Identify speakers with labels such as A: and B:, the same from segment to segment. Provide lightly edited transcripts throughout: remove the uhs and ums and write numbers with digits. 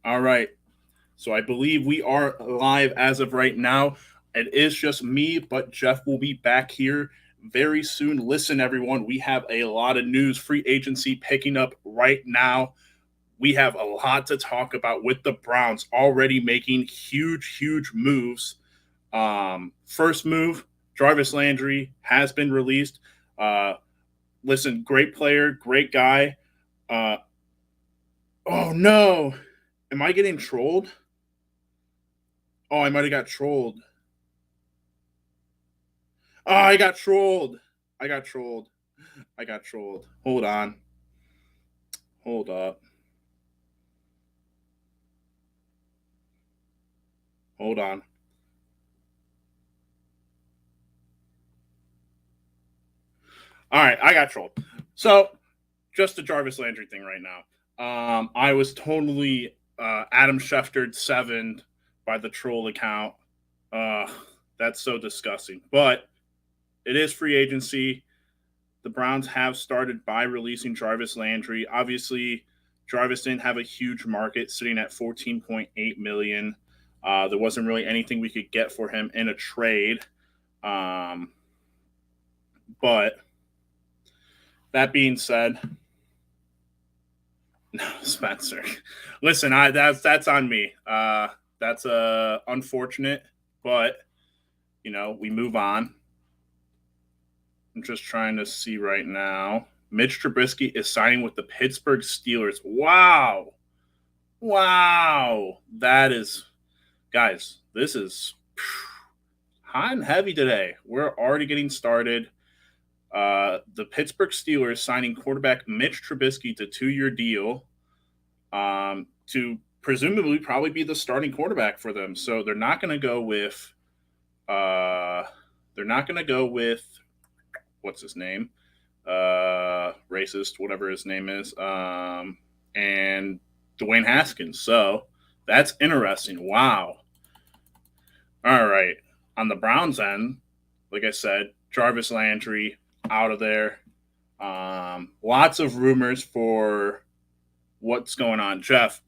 A: All right. So I believe we are live as of right now. It is just me, but Jeff will be back here very soon. Listen, everyone, we have a lot of news. Free agency picking up right now. We have a lot to talk about with the Browns already making huge moves. First move, Jarvis Landry has been released. Uh, Listen, great player, great guy. Uh, oh no, am I getting trolled? Oh, I might have got trolled. Oh, I got trolled. I got trolled. I got trolled. Hold on. Hold up. Hold on. All right, I got trolled. So, just the Jarvis Landry thing right now. I was totally Adam Schefter 7 by the troll account. Uh, that's so disgusting. But it is free agency. The Browns have started by releasing Jarvis Landry. Obviously, Jarvis didn't have a huge market, sitting at 14.8 million. There wasn't really anything we could get for him in a trade. But that being said, no, Spencer. Listen, that's on me. That's unfortunate, but we move on. I'm just trying to see right now. Mitch Trubisky is signing with the Pittsburgh Steelers. Wow. That is, guys, this is hot and heavy today. We're already getting started. The Pittsburgh Steelers signing quarterback Mitch Trubisky to 2-year deal to presumably probably be the starting quarterback for them. So they're not going to go with what's his name? Racist, whatever his name is. And Dwayne Haskins. So that's interesting. Wow. All right. On the Browns end, like I said, Jarvis Landry out of there. Lots of rumors for what's going on. Jeff,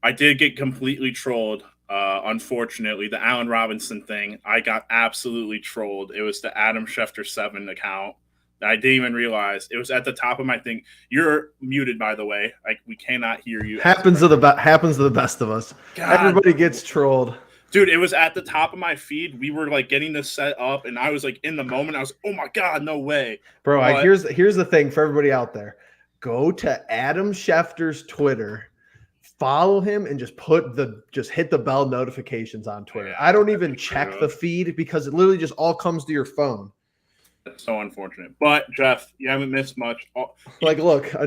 A: I did get completely trolled. Unfortunately, the Allen Robinson thing, I got absolutely trolled. It was the Adam Schefter 7 account. I didn't even realize it was at the top of my thing. You're muted, by the way. We cannot hear you.
B: Happens to the best of us. God, everybody gets trolled.
A: Dude, it was at the top of my feed. We were getting this set up, and I was in the moment. I was, oh my god, no way,
B: bro. Here's the thing for everybody out there: go to Adam Schefter's Twitter, follow him, and just hit the bell notifications on Twitter. I don't even check the feed because it literally just all comes to your phone.
A: That's so unfortunate. But Jeff, you haven't missed much.
B: Look, a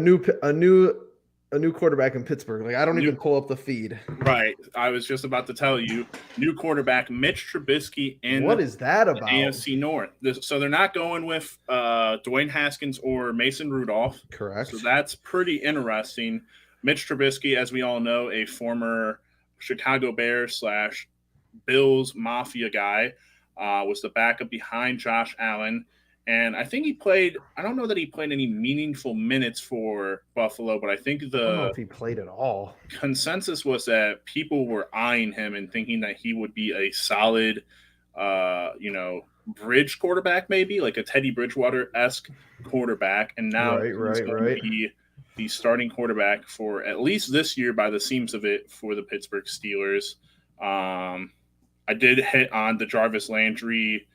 B: new quarterback in Pittsburgh. I don't even pull up the feed.
A: Right. I was just about to tell you, new quarterback Mitch Trubisky in
B: what is that about?
A: AFC North. So they're not going with Dwayne Haskins or Mason Rudolph.
B: Correct.
A: So that's pretty interesting. Mitch Trubisky, as we all know, a former Chicago Bears / Bills Mafia guy, was the backup behind Josh Allen. And I think he played – I don't know that he played any meaningful minutes for Buffalo, but I think
B: I don't know if he played at all.
A: Consensus was that people were eyeing him and thinking that he would be a solid, bridge quarterback maybe, like a Teddy Bridgewater-esque quarterback. And now he's going to be the starting quarterback for at least this year by the seams of it for the Pittsburgh Steelers. I did hit on the Jarvis Landry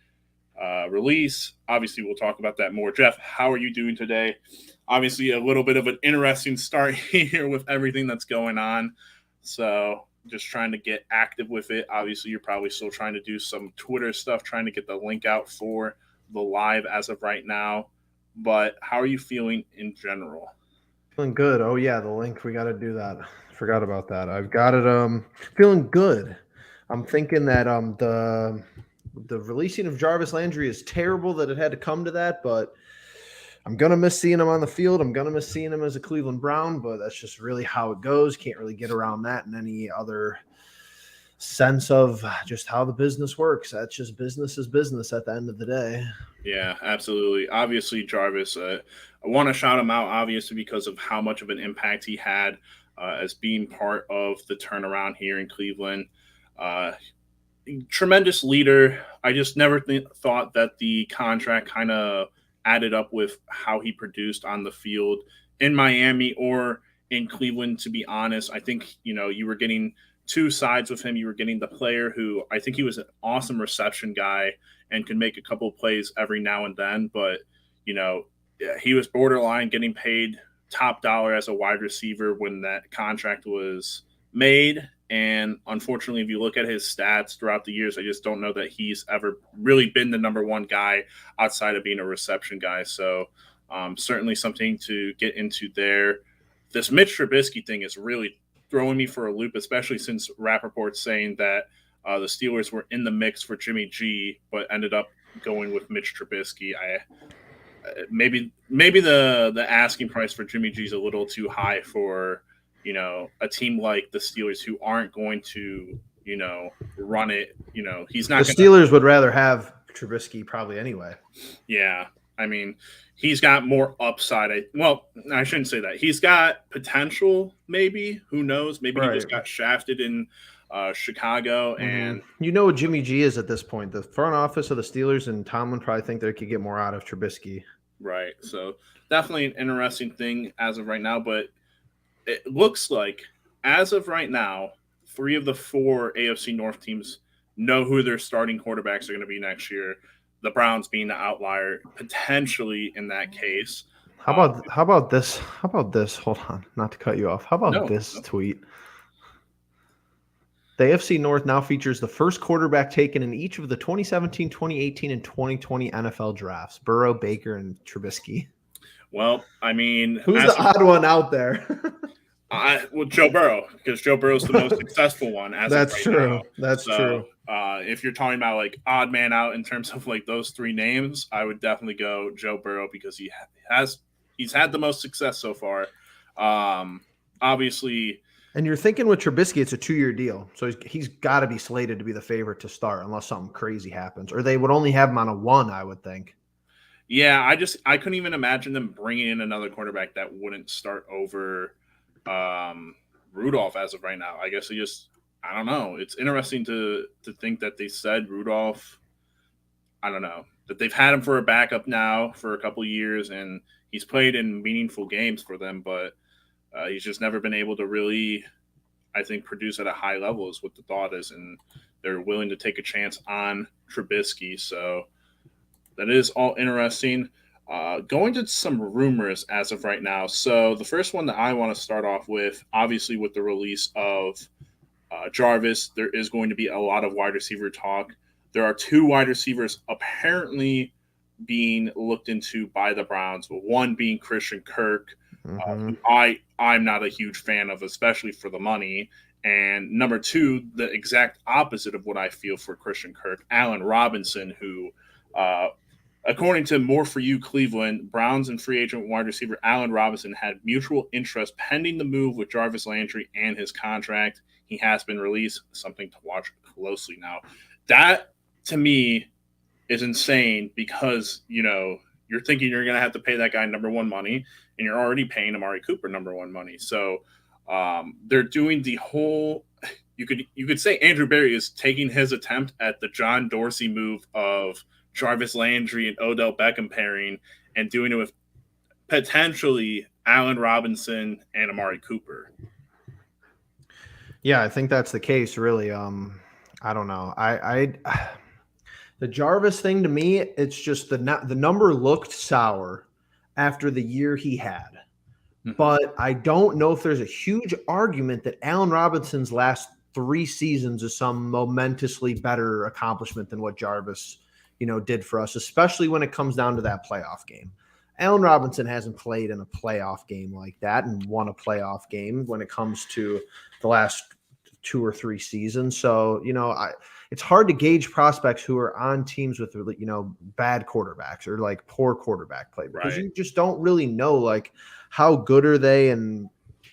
A: release. Obviously, we'll talk about that more. Jeff, how are you doing today? Obviously, a little bit of an interesting start here with everything that's going on. So just trying to get active with it. Obviously, you're probably still trying to do some Twitter stuff, trying to get the link out for the live as of right now. But how are you feeling in general?
B: Feeling good. Oh, yeah, the link. We got to do that. Forgot about that. I've got it. Feeling good. I'm thinking that the releasing of Jarvis Landry is terrible that it had to come to that, but I'm going to miss seeing him on the field. I'm going to miss seeing him as a Cleveland Brown, but that's just really how it goes. Can't really get around that in any other sense of just how the business works. That's just business is business at the end of the day.
A: Yeah, absolutely. Obviously, Jarvis, I want to shout him out, obviously, because of how much of an impact he had as being part of the turnaround here in Cleveland. Uh, Tremendous leader. I just never thought that the contract kind of added up with how he produced on the field in Miami or in Cleveland. To be honest, I think you were getting two sides with him. You were getting the player who I think he was an awesome reception guy and could make a couple of plays every now and then, but you know he was borderline getting paid top dollar as a wide receiver when that contract was made. And unfortunately, if you look at his stats throughout the years, I just don't know that he's ever really been the number one guy outside of being a reception guy. So, certainly something to get into there. This Mitch Trubisky thing is really throwing me for a loop, especially since Rappaport's saying that the Steelers were in the mix for Jimmy G, but ended up going with Mitch Trubisky. Maybe the asking price for Jimmy G is a little too high for a team like the Steelers who aren't going to run it. He's not.
B: The Steelers would rather have Trubisky probably anyway.
A: Yeah, I mean, he's got more upside. I shouldn't say that. He's got potential. Maybe, who knows? Maybe he just got shafted in Chicago, and
B: what Jimmy G is at this point. The front office of the Steelers and Tomlin probably think they could get more out of Trubisky.
A: Right. So definitely an interesting thing as of right now, but it looks like as of right now, 3 of the 4 AFC North teams know who their starting quarterbacks are going to be next year. The Browns being the outlier potentially in that case.
B: How about this? Hold on, not to cut you off. How about this tweet? The AFC North now features the first quarterback taken in each of the 2017, 2018, and 2020 NFL drafts: Burrow, Baker, and Trubisky.
A: Well, I mean,
B: who's the odd one out there?
A: Joe Burrow, because Joe Burrow's the most successful one.
B: That's true. That's true.
A: If you're talking about like odd man out in terms of like those 3 names, I would definitely go Joe Burrow because he's had the most success so far. Obviously.
B: And you're thinking with Trubisky, it's a 2-year deal. So he's got to be slated to be the favorite to start unless something crazy happens. Or they would only have him on a 1, I would think.
A: Yeah, I couldn't even imagine them bringing in another quarterback that wouldn't start over Rudolph as of right now. I guess I don't know. It's interesting to think that they said Rudolph, I don't know, that they've had him for a backup now for a couple years, and he's played in meaningful games for them, but he's just never been able to really, I think, produce at a high level is what the thought is, and they're willing to take a chance on Trubisky. So that is all interesting. Going to some rumors as of right now. So the first one that I want to start off with, obviously with the release of Jarvis, there is going to be a lot of wide receiver talk. There are 2 wide receivers apparently being looked into by the Browns, one being Christian Kirk, who I'm not a huge fan of, especially for the money. And number 2, the exact opposite of what I feel for Christian Kirk, Allen Robinson, who according to More For You Cleveland, Browns and free agent wide receiver Allen Robinson had mutual interest pending the move with Jarvis Landry and his contract. He has been released, something to watch closely now. That, to me, is insane because, you're thinking you're going to have to pay that guy number 1 money, and you're already paying Amari Cooper number 1 money. So they're doing the whole – you could say Andrew Berry is taking his attempt at the John Dorsey move of – Jarvis Landry and Odell Beckham pairing and doing it with potentially Allen Robinson and Amari Cooper.
B: Yeah, I think that's the case, really. I don't know. The Jarvis thing, to me, it's just the number looked sour after the year he had. But I don't know if there's a huge argument that Allen Robinson's last 3 seasons is some momentously better accomplishment than what Jarvis did for us, especially when it comes down to that playoff game. Allen Robinson hasn't played in a playoff game like that and won a playoff game when it comes to the last 2 or 3 seasons. So, it's hard to gauge prospects who are on teams with, bad quarterbacks or like poor quarterback play because you just don't really know like how good are they, and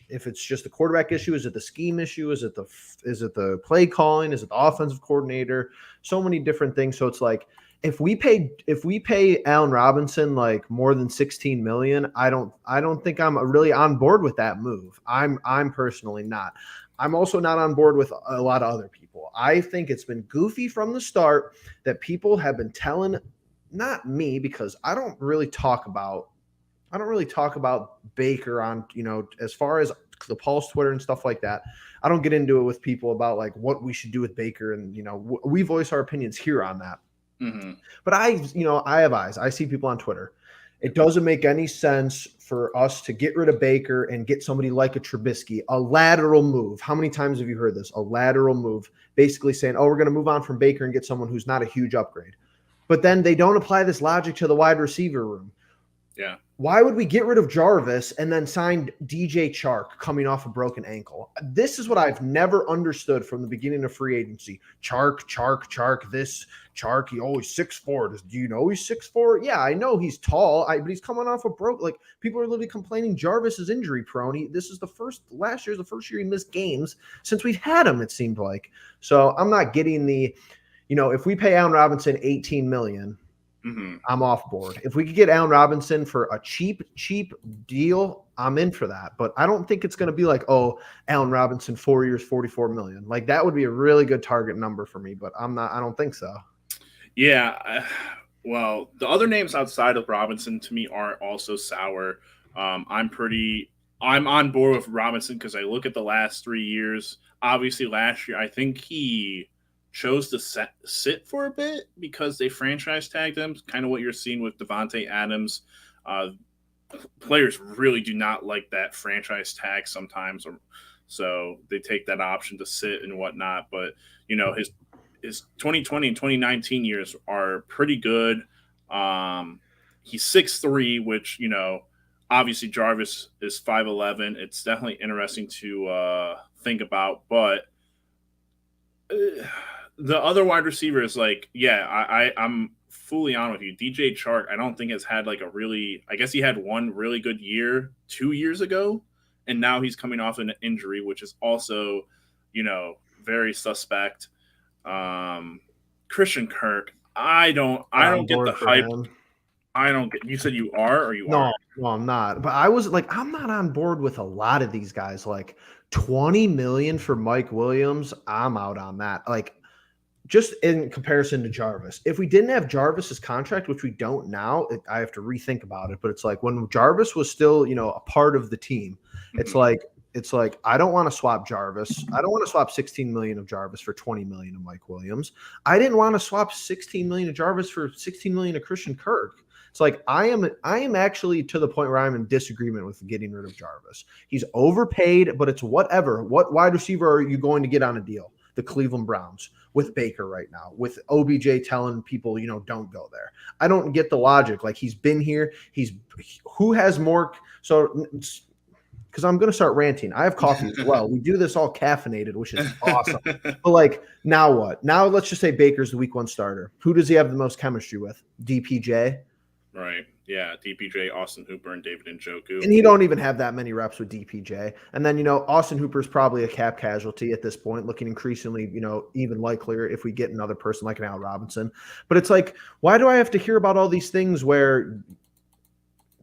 B: if it's just a quarterback issue, is it the scheme issue? Is it the play calling? Is it the offensive coordinator? So many different things. So it's like, if we pay Allen Robinson like more than 16 million, I don't think I'm really on board with that move. I'm personally not. I'm also not on board with a lot of other people. I think it's been goofy from the start that people have been telling, not me, because I don't really talk about Baker on, as far as the Pulse Twitter and stuff like that. I don't get into it with people about like what we should do with Baker, and we voice our opinions here on that.
A: Mm-hmm.
B: But I have eyes. I see people on Twitter. It doesn't make any sense for us to get rid of Baker and get somebody like a Trubisky, a lateral move. How many times have you heard this? A lateral move, basically saying, oh, we're going to move on from Baker and get someone who's not a huge upgrade. But then they don't apply this logic to the wide receiver room.
A: Yeah.
B: Why would we get rid of Jarvis and then sign DJ Chark coming off a broken ankle? This is what I've never understood from the beginning of free agency. Chark, this Chark, he always 6'4". Do you know he's 6'4"? Yeah, I know he's tall, but he's coming off a broke. Like, people are literally complaining Jarvis is injury prone. Last year's the first year he missed games since we've had him, it seemed like. So I'm not getting if we pay Allen Robinson $18 million,
A: Mm-hmm.
B: I'm off board. If we could get Allen Robinson for a cheap deal, I'm in for that. But I don't think it's going to be like, oh, Allen Robinson, 4 years, $44 million. Like, that would be a really good target number for me, but I don't think so.
A: Yeah. Well, the other names outside of Robinson to me are also sour. I'm on board with Robinson because I look at the last 3 years. Obviously, last year, I think he chose to sit for a bit because they franchise tagged him. Kind of what you're seeing with Devontae Adams. Players really do not like that franchise tag sometimes, so they take that option to sit and whatnot. But his 2020 and 2019 years are pretty good. He's 6'3", which obviously Jarvis is 5'11". It's definitely interesting to think about, but the other wide receivers, like, I'm fully on with you. DJ Chark, I don't think has had like I guess he had one really good year 2 years ago, and now he's coming off an injury, which is also, very suspect. Christian Kirk, I don't get the hype. I don't get. You said you are, or you are?
B: No, I'm not. But I'm not on board with a lot of these guys. Like, 20 million for Mike Williams, I'm out on that. Like, just in comparison to Jarvis. If we didn't have Jarvis's contract, which we don't now, I have to rethink about it. But it's like when Jarvis was still, a part of the team, it's like I don't want to swap Jarvis. I don't want to swap 16 million of Jarvis for 20 million of Mike Williams. I didn't want to swap 16 million of Jarvis for 16 million of Christian Kirk. It's like I am actually to the point where I'm in disagreement with getting rid of Jarvis. He's overpaid, but it's whatever. What wide receiver are you going to get on a deal? The Cleveland Browns with Baker right now, with OBJ telling people, don't go there. I don't get the logic. Like, he's been here. Who has more? So, because I'm going to start ranting. I have coffee as well. We do this all caffeinated, which is awesome. But like, now what? Now let's just say Baker's the week 1 starter. Who does he have the most chemistry with? DPJ?
A: Right. Yeah, DPJ, Austin Hooper, and David Njoku.
B: And he don't even have that many reps with DPJ. And then, Austin Hooper's probably a cap casualty at this point, looking increasingly, even likelier if we get another person like an Allen Robinson. But it's like, why do I have to hear about all these things where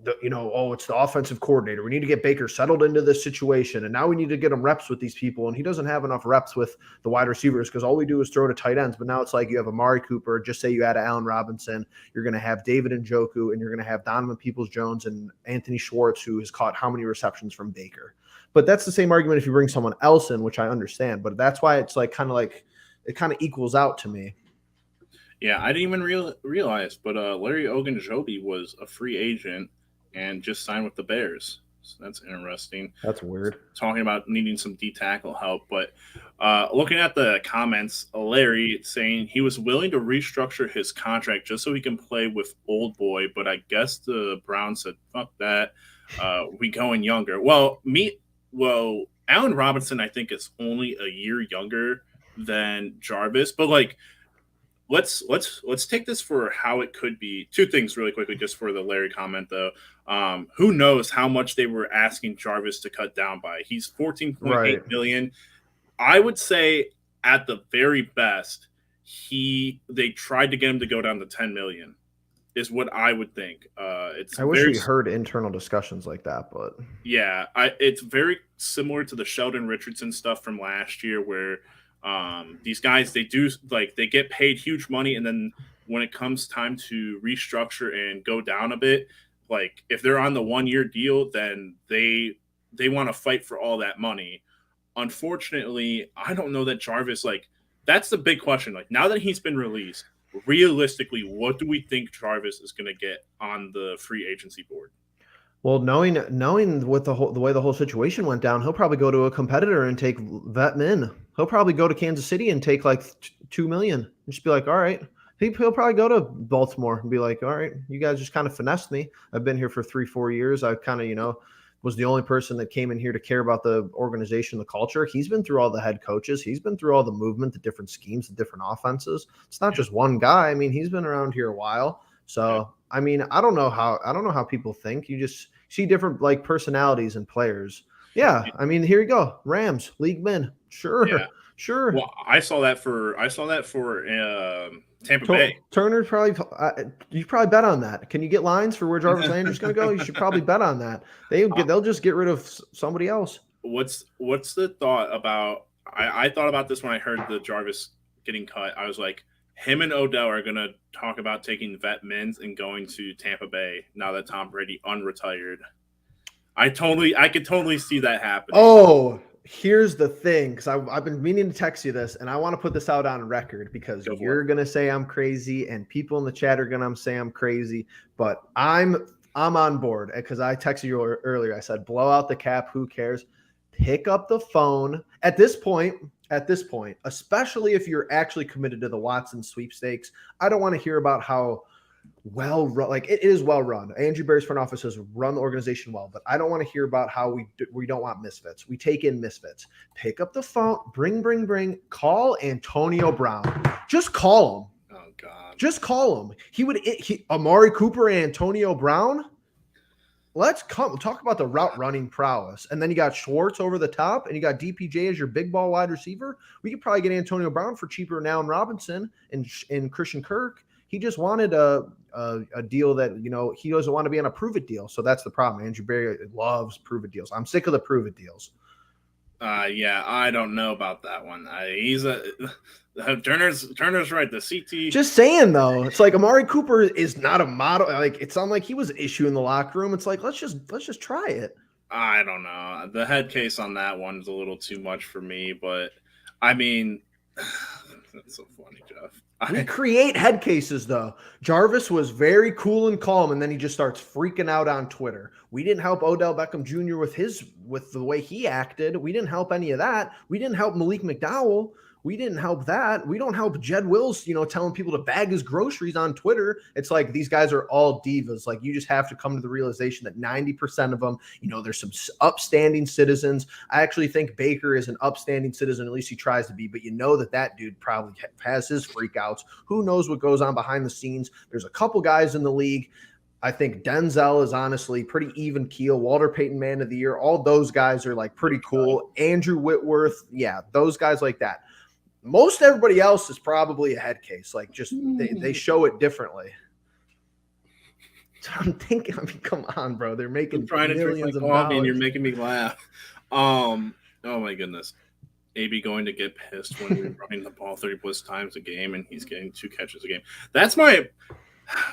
B: it's the offensive coordinator. We need to get Baker settled into this situation, and now we need to get him reps with these people, and he doesn't have enough reps with the wide receivers because all we do is throw to tight ends. But now it's like you have Amari Cooper. Just say you add Allen Robinson, you're going to have David Njoku, and you're going to have Donovan Peoples-Jones and Anthony Schwartz, who has caught how many receptions from Baker. But that's the same argument if you bring someone else in, which I understand. But that's why it's like it kind of equals out to me.
A: Yeah, I didn't even realize, but Larry Ogunjobi was a free agent and just signed with the Bears. So that's interesting.
B: That's weird.
A: Talking about needing some D-tackle help. But looking at the comments, Larry saying he was willing to restructure his contract just so he can play with old boy, but I guess the Browns said, fuck that. We going younger. Well, Allen Robinson, I think, is only a year younger than Jarvis. But, like, let's take this for how it could be. Two things really quickly, just for the Larry comment, though. Who knows how much they were asking Jarvis to cut down by? He's $14.8 million. I would say at the very best, they tried to get him to go down to 10 million is what I would think. It's
B: I wish
A: very
B: we heard internal discussions like that, but
A: yeah, it's very similar to the Sheldon Richardson stuff from last year, where these guys they get paid huge money, and then when it comes time to restructure and go down a bit, like if they're on the 1 year deal, then they want to fight for all that money. Unfortunately, I don't know that Jarvis that's the big question. Like now that he's been released, realistically, what do we think Jarvis is going to get on the free agency board?
B: well, knowing what the way the whole situation went down, he'll probably go to a competitor and take vet min. He'll probably go to Kansas City and take like 2 million. And just be like, all right. He'll probably go to Baltimore and be like, all right, you guys just kind of finessed me. I've been here for 3-4 years. I kind of was the only person that came in here to care about the organization, the culture. He's been through all the head coaches. He's been through all the movement, the different schemes, the different offenses. It's not just one guy. I mean, he's been around here a while. So, I mean, I don't know how people think. You just see different like personalities and players. Yeah, I mean, here you go. Rams, league min. Sure.
A: Yeah.
B: Sure.
A: Well, I saw that for Tampa Bay.
B: Turner probably you probably bet on that. Can you get lines for where Jarvis Landry's going to go? You should probably bet on that. They'll just get rid of somebody else.
A: What's the thought about? I thought about this when I heard the Jarvis getting cut. I was like, him and Odell are going to talk about taking vet mins and going to Tampa Bay now that Tom Brady unretired. I could totally see that happening.
B: Oh, here's the thing, because I've been meaning to text you this, and I want to put this out on record because you're gonna say I'm crazy, and people in the chat are gonna say I'm crazy, but I'm on board because I texted you earlier. I said, blow out the cap. Who cares? Pick up the phone at this point, especially if you're actually committed to the Watson sweepstakes. I don't want to hear about how well run, like it is well run. Andrew Berry's front office has run the organization well, but I don't want to hear about how we don't want misfits. We take in misfits. Pick up the phone, bring, call Antonio Brown. Just call him.
A: Oh God.
B: Just call him. Amari Cooper and Antonio Brown. Let's talk about the route running prowess. And then you got Schwartz over the top, and you got DPJ as your big ball wide receiver. We could probably get Antonio Brown for cheaper than Allen Robinson and Christian Kirk. He just wanted a deal that, he doesn't want to be on a prove-it deal. So that's the problem. Andrew Berry loves prove-it deals. I'm sick of the prove-it deals.
A: Yeah, I don't know about that one. Turner's right. The CT.
B: Just saying though, it's like Amari Cooper is not a model. Like it's not like he was an issue in the locker room. It's like let's just try it.
A: I don't know. The head case on that one is a little too much for me, but I mean, that's so funny, Jeff.
B: We create head cases though. Jarvis was very cool and calm, and then he just starts freaking out on Twitter. We didn't help Odell Beckham Jr. with the way he acted. We didn't help any of that. We didn't help Malik McDowell. We didn't help that. We don't help Jed Wills, telling people to bag his groceries on Twitter. It's like these guys are all divas. Like you just have to come to the realization that 90% of them, there's some upstanding citizens. I actually think Baker is an upstanding citizen. At least he tries to be. But that dude probably has his freakouts. Who knows what goes on behind the scenes? There's a couple guys in the league. I think Denzel is honestly pretty even keel. Walter Payton Man of the Year. All those guys are like pretty cool. Andrew Whitworth. Yeah, those guys like that. Most everybody else is probably a head case. Like just they show it differently. So I'm thinking, come on, bro. They're making millions of dollars.
A: And you're making me laugh. Oh my goodness. AB going to get pissed when we're running the ball 30 plus times a game and he's getting 2 catches a game.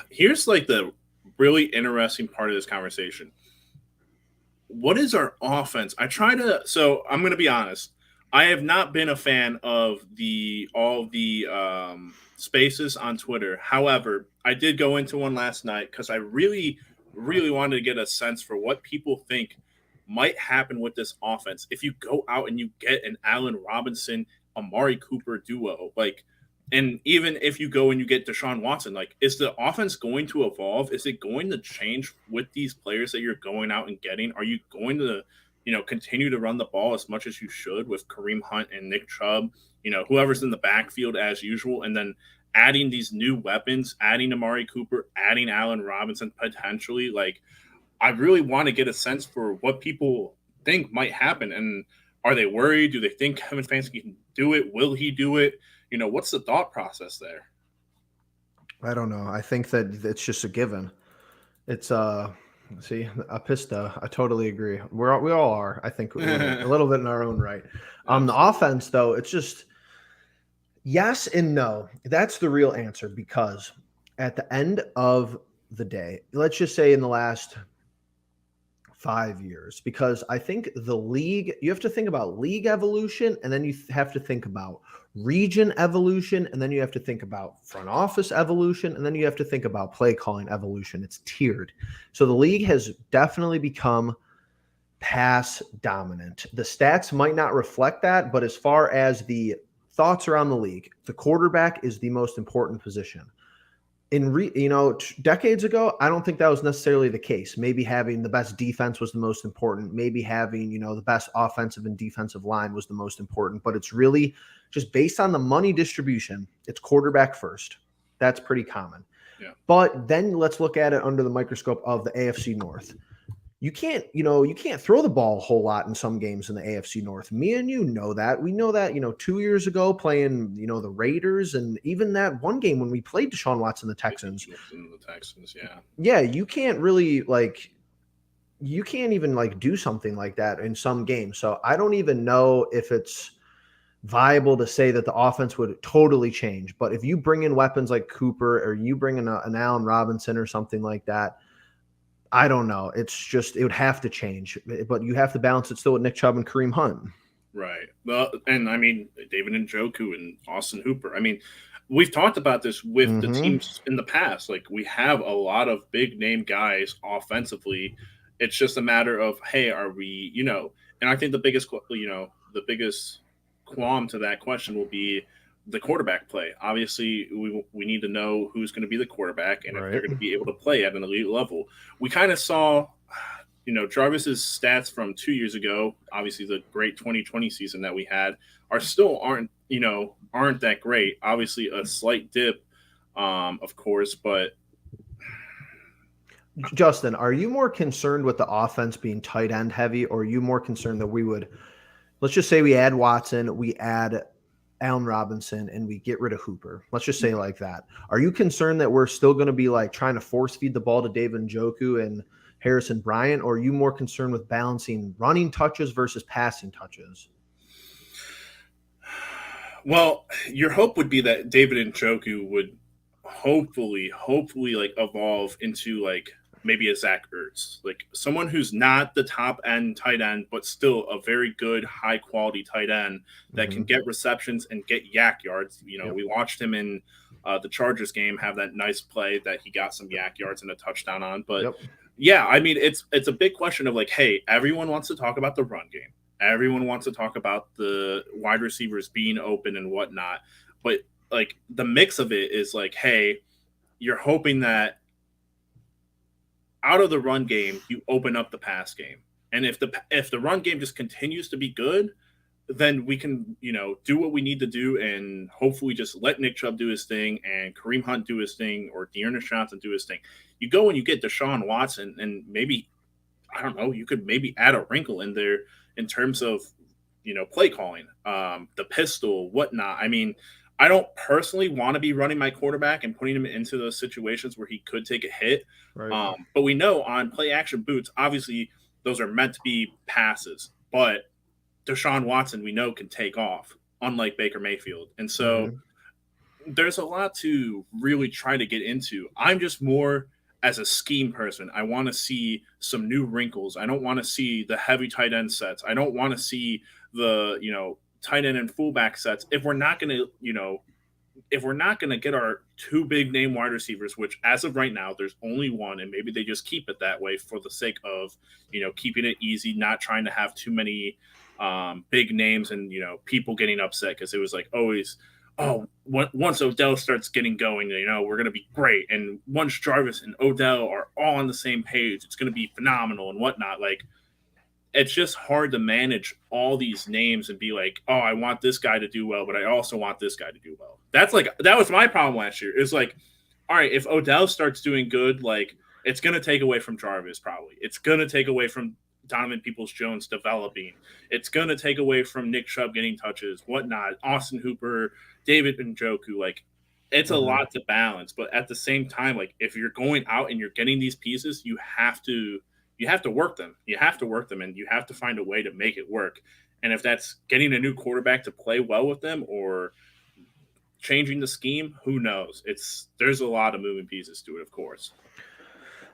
A: Here's like the really interesting part of this conversation. What is our offense? So I'm going to be honest. I have not been a fan of all the spaces on Twitter. However, I did go into one last night because I really, really wanted to get a sense for what people think might happen with this offense. If you go out and you get an Allen Robinson, Amari Cooper duo, and even if you go and you get Deshaun Watson, is the offense going to evolve? Is it going to change with these players that you're going out and getting? Are you going to continue to run the ball as much as you should with Kareem Hunt and Nick Chubb, whoever's in the backfield as usual, and then adding these new weapons, adding Amari Cooper, adding Allen Robinson potentially. I really want to get a sense for what people think might happen. And are they worried? Do they think Kevin Stefanski can do it? Will he do it? What's the thought process there?
B: I don't know. I think that it's just a given. It's see a pista. I totally agree. We all are. I think a little bit in our own right. The
A: Absolutely.
B: offense though, it's just yes and no. That's the real answer because at the end of the day, let's just say in the last 5 years, because I think the league, you have to think about league evolution, and then you have to think about region evolution, and then you have to think about front office evolution, and then you have to think about play calling evolution. It's tiered. So the league has definitely become pass dominant. The stats might not reflect that, but as far as the thoughts around the league, the quarterback is the most important position decades ago. I don't think that was necessarily the case. Maybe having the best defense was the most important. Maybe having, the best offensive and defensive line was the most important, but it's really just based on the money distribution. It's quarterback first. That's pretty common.
A: Yeah.
B: But then let's look at it under the microscope of the AFC North. You can't throw the ball a whole lot in some games in the AFC North. Me and you know that. We know that, 2 years ago playing, the Raiders, and even that one game when we played Deshaun Watson, the Texans.
A: The Texans, yeah.
B: Yeah, you can't really you can't even do something like that in some games. So I don't even know if it's viable to say that the offense would totally change. But if you bring in weapons like Cooper or you bring in an Allen Robinson or something like that, I don't know. It's just it would have to change, but you have to balance it still with Nick Chubb and Kareem Hunt.
A: Right. Well, and I mean David Njoku and Austin Hooper. I mean, we've talked about this with the
B: Mm-hmm.
A: teams in the past. Like we have a lot of big name guys offensively. It's just a matter of hey, are we? And I think the biggest qualm to that question will be the quarterback play. Obviously, we need to know who's going to be the quarterback and if they're
B: Right.
A: going to be able to play at an elite level. We kind of saw Jarvis's stats from 2 years ago, obviously the great 2020 season that we had, aren't that great. Obviously, a slight dip, of course, but
B: Justin, are you more concerned with the offense being tight end heavy, or are you more concerned that let's just say we add Watson, we add Allen Robinson, and we get rid of Hooper? Let's just say like that. Are you concerned that we're still going to be trying to force feed the ball to David Njoku and Harrison Bryant, or are you more concerned with balancing running touches versus passing touches?
A: well, your hope would be that David Njoku would hopefully like evolve into like maybe a Zach Ertz, like someone who's not the top end tight end, but still a very good high quality tight end that can
B: Mm-hmm.
A: get receptions and get yak yards.
B: Yep.
A: We watched him in the Chargers game have that nice play that he got some yak yards and a touchdown on. But
B: Yep.
A: yeah, I mean it's a big question of like, hey, everyone wants to talk about the run game. Everyone wants to talk about the wide receivers being open and whatnot. But like the mix of it is like, hey, you're hoping that out of the run game, you open up the pass game. And if the run game just continues to be good, then we can do what we need to do and hopefully just let Nick Chubb do his thing and Kareem Hunt do his thing or Dearness Johnson do his thing. You go and you get Deshaun Watson and maybe I don't know, you could maybe add a wrinkle in there in terms of play calling, the pistol, whatnot. I mean, I don't personally want to be running my quarterback and putting him into those situations where he could take a hit.
B: Right.
A: But we know on play action boots, obviously those are meant to be passes. But Deshaun Watson, we know, can take off, unlike Baker Mayfield. And so
B: Mm-hmm.
A: there's a lot to really try to get into. I'm just more as a scheme person. I want to see some new wrinkles. I don't want to see the heavy tight end sets. I don't want to see the, tight end and fullback sets if we're not going to, get our two big name wide receivers, which as of right now, there's only one, and maybe they just keep it that way for the sake of, keeping it easy, not trying to have too many big names and, people getting upset because it was like always, oh, once Odell starts getting going, we're going to be great. And once Jarvis and Odell are all on the same page, it's going to be phenomenal and whatnot. Like, it's just hard to manage all these names and be like, oh, I want this guy to do well, but I also want this guy to do well. That was my problem last year. It's like, all right, if Odell starts doing good, like it's gonna take away from Jarvis probably. It's gonna take away from Donovan Peoples-Jones developing. It's going to take away from Nick Chubb getting touches, whatnot, Austin Hooper, David Njoku. Like, it's a lot to balance. But at the same time, like, if you're going out and you're getting these pieces, you have to work them. You have to work them, and you have to find a way to make it work. And if that's getting a new quarterback to play well with them or changing the scheme, who knows? There's a lot of moving pieces to it, of course.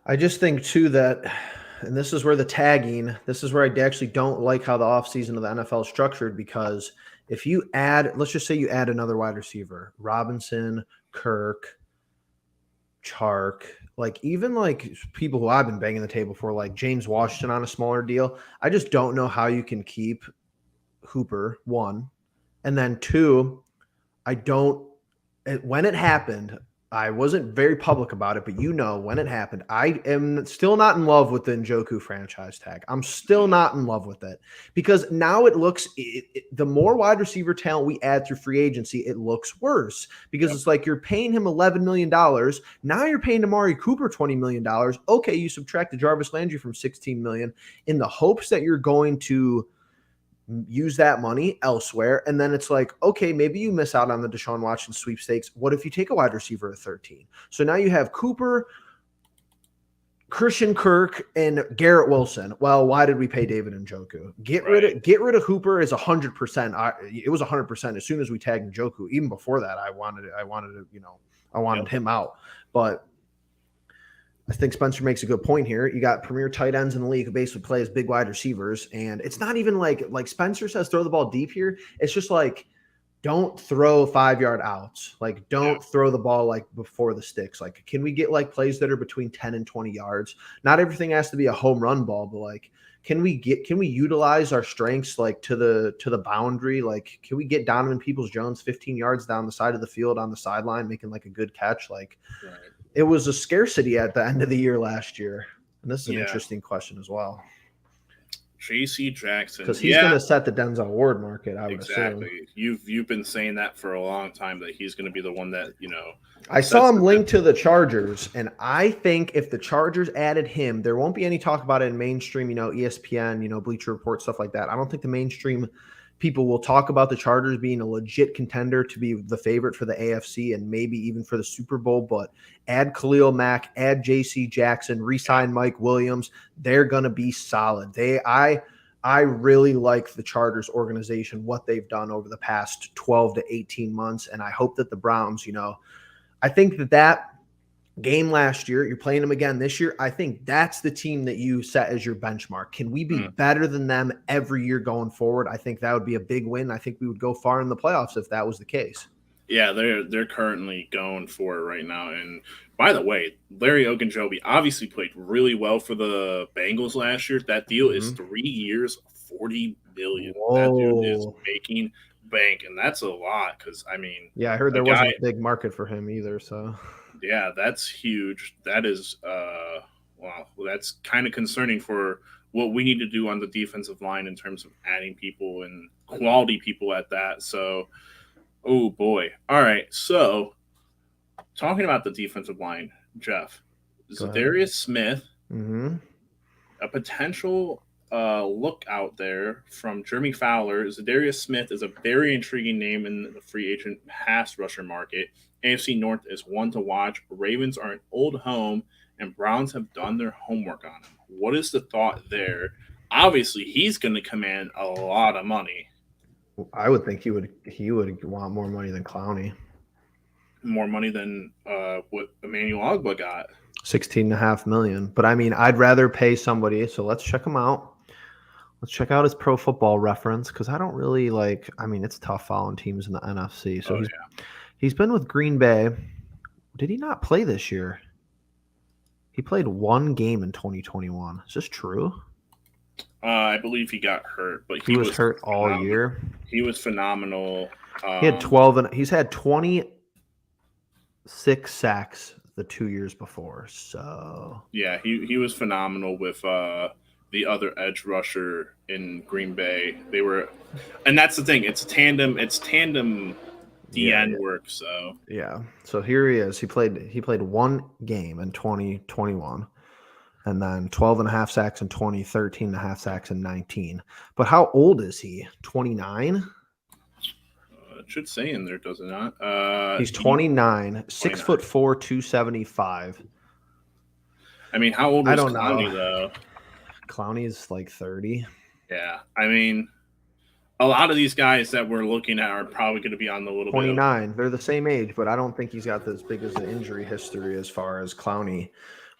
B: I just think too that, and this is where this is where I actually don't like how the offseason of the NFL is structured, because if you add, let's just say you add another wide receiver, Robinson, Kirk, Chark, like even like people who I've been banging the table for, like James Washington on a smaller deal. I just don't know how you can keep Hooper, one. And then two, when it happened, I wasn't very public about it, but when it happened, I am still not in love with the Njoku franchise tag. I'm still not in love with it, because now it looks, the more wide receiver talent we add through free agency, it looks worse, because it's like you're paying him $11 million. Now you're paying Amari Cooper $20 million. Okay, you subtracted Jarvis Landry from $16 million in the hopes that you're going to use that money elsewhere. And then it's like, okay, maybe you miss out on the Deshaun Watson sweepstakes. What if you take a wide receiver at 13? So now you have Cooper, Christian Kirk, and Garrett Wilson. Well, why did we pay David Njoku? Get rid of Hooper is 100%. It was 100% as soon as we tagged Njoku. Even before that, I wanted him out. But I think Spencer makes a good point here. You got premier tight ends in the league who basically play as big wide receivers. And it's not even like Spencer says, throw the ball deep here. It's just like, don't throw 5-yard outs. Like, don't throw the ball like before the sticks. Like, can we get like plays that are between 10 and 20 yards? Not everything has to be a home run ball, but like, can we utilize our strengths like to the boundary? Like, can we get Donovan Peoples-Jones 15 yards down the side of the field on the sideline, making like a good catch? Like, it was a scarcity at the end of the year last year. And this is an interesting question as well.
A: J.C. Jackson.
B: Because he's going to set the Denzel Ward market, I would assume.
A: You've been saying that for a long time, that he's going to be the one that,
B: I saw him linked to the Chargers, and I think if the Chargers added him, there won't be any talk about it in mainstream, ESPN, Bleacher Report, stuff like that. I don't think the mainstream people will talk about the Chargers being a legit contender to be the favorite for the AFC and maybe even for the Super Bowl, but add Khalil Mack, add J.C. Jackson, re-sign Mike Williams. They're going to be solid. I really like the Chargers organization, what they've done over the past 12 to 18 months, and I hope that the Browns, I think that game last year, you're playing them again this year. I think that's the team that you set as your benchmark. Can we be better than them every year going forward? I think that would be a big win. I think we would go far in the playoffs if that was the case.
A: Yeah, they're currently going for it right now. And by the way, Larry Ogunjobi obviously played really well for the Bengals last year. That deal is 3 years, $40 million.
B: Whoa.
A: That dude is making bank, and that's a lot. Because
B: I heard there wasn't a big market for him either. So
A: yeah, that's huge. That is that's kind of concerning for what we need to do on the defensive line in terms of adding people and quality people at that. So, oh boy. All right. So, talking about the defensive line, Jeff, Zadarius Smith, a potential look out there from Jeremy Fowler. Zadarius Smith is a very intriguing name in the free agent pass rusher market. AFC North is one to watch. Ravens are an old home, and Browns have done their homework on him. What is the thought there? Obviously, he's going to command a lot of money.
B: I would think he would want more money than Clowney.
A: More money than what Emmanuel Ogbah got.
B: $16.5 million. But I'd rather pay somebody. So let's check him out. Let's check out his Pro Football Reference, because I don't really it's tough following teams in the NFC. So he's been with Green Bay. Did he not play this year? He played one game in 2021. Is this true?
A: I believe he got hurt, but
B: he was hurt all year.
A: He was phenomenal.
B: He had 12, and he's had 26 sacks the 2 years before. So
A: yeah, he was phenomenal with the other edge rusher in Green Bay. They were, and that's the thing. It's tandem DN work. So
B: yeah. So here he is. He played one game in 2021. and then 12 and a half sacks in 20, 13 and a half sacks in 19. But how old is he? 29?
A: It should say in there, does it not?
B: He's 29, 6'4", 275.
A: I mean, how old was
B: I don't
A: Clowney,
B: know.
A: though?
B: Clowney's like 30.
A: Yeah. I mean, a lot of these guys that we're looking at are probably going to be on the little
B: 29.
A: bit.
B: They're the same age, but I don't think he's got as big as the injury history as far as Clowney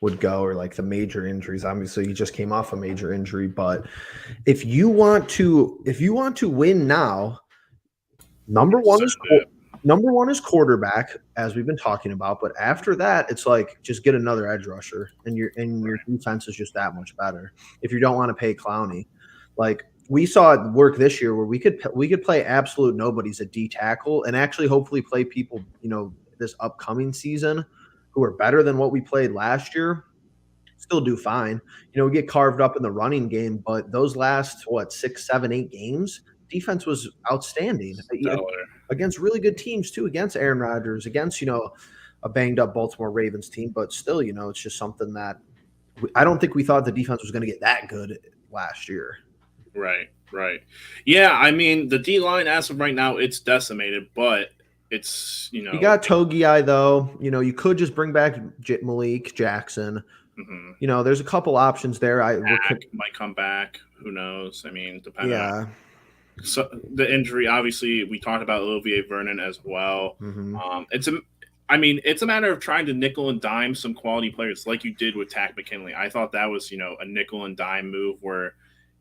B: would go, or like the major injuries. Obviously, he just came off a major injury, but if you want to win now, number one is quarterback, as we've been talking about. But after that, it's like just get another edge rusher, and your defense is just that much better. If you don't want to pay Clowney, like we saw it work this year, where we could play absolute nobodies at D tackle, and actually hopefully play people, this upcoming season who are better than what we played last year. Still do fine. We get carved up in the running game, but those last 6, 7, 8 games, defense was outstanding against really good teams too, against Aaron Rodgers, against a banged up Baltimore Ravens team. But still, it's just something that I don't think we thought the defense was going to get that good last year.
A: Right. Yeah, I mean, the D line as of right now, it's decimated, but it's
B: you got Togiai though. You could just bring back Malik Jackson.
A: Mm-hmm.
B: There's a couple options there.
A: Might come back. Who knows? I mean, depending on the injury. Obviously, we talked about Olivier Vernon as well.
B: Mm-hmm.
A: It's a matter of trying to nickel and dime some quality players, like you did with Takk McKinley. I thought that was a nickel and dime move where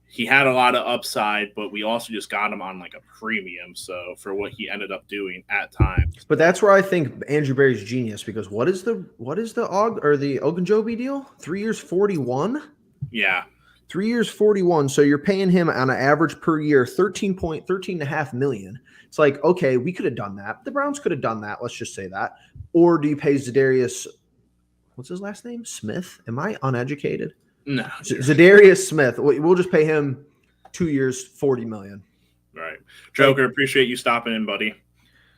A: he had a lot of upside, but we also just got him on like a premium. So for what he ended up doing at times.
B: But that's where I think Andrew Berry's genius, because what is the Ogunjobi deal? 3 years, 41.
A: Yeah,
B: 3 years, 41. So you're paying him on an average per year 13.5 million. It's like, okay, we could have done that. The Browns could have done that. Let's just say that. Or do you pay Zadarius? What's his last name? Smith? Am I uneducated?
A: No,
B: Zadarius Smith. We'll just pay him 2 years, $40 million.
A: Right. Joker, appreciate you stopping in, buddy.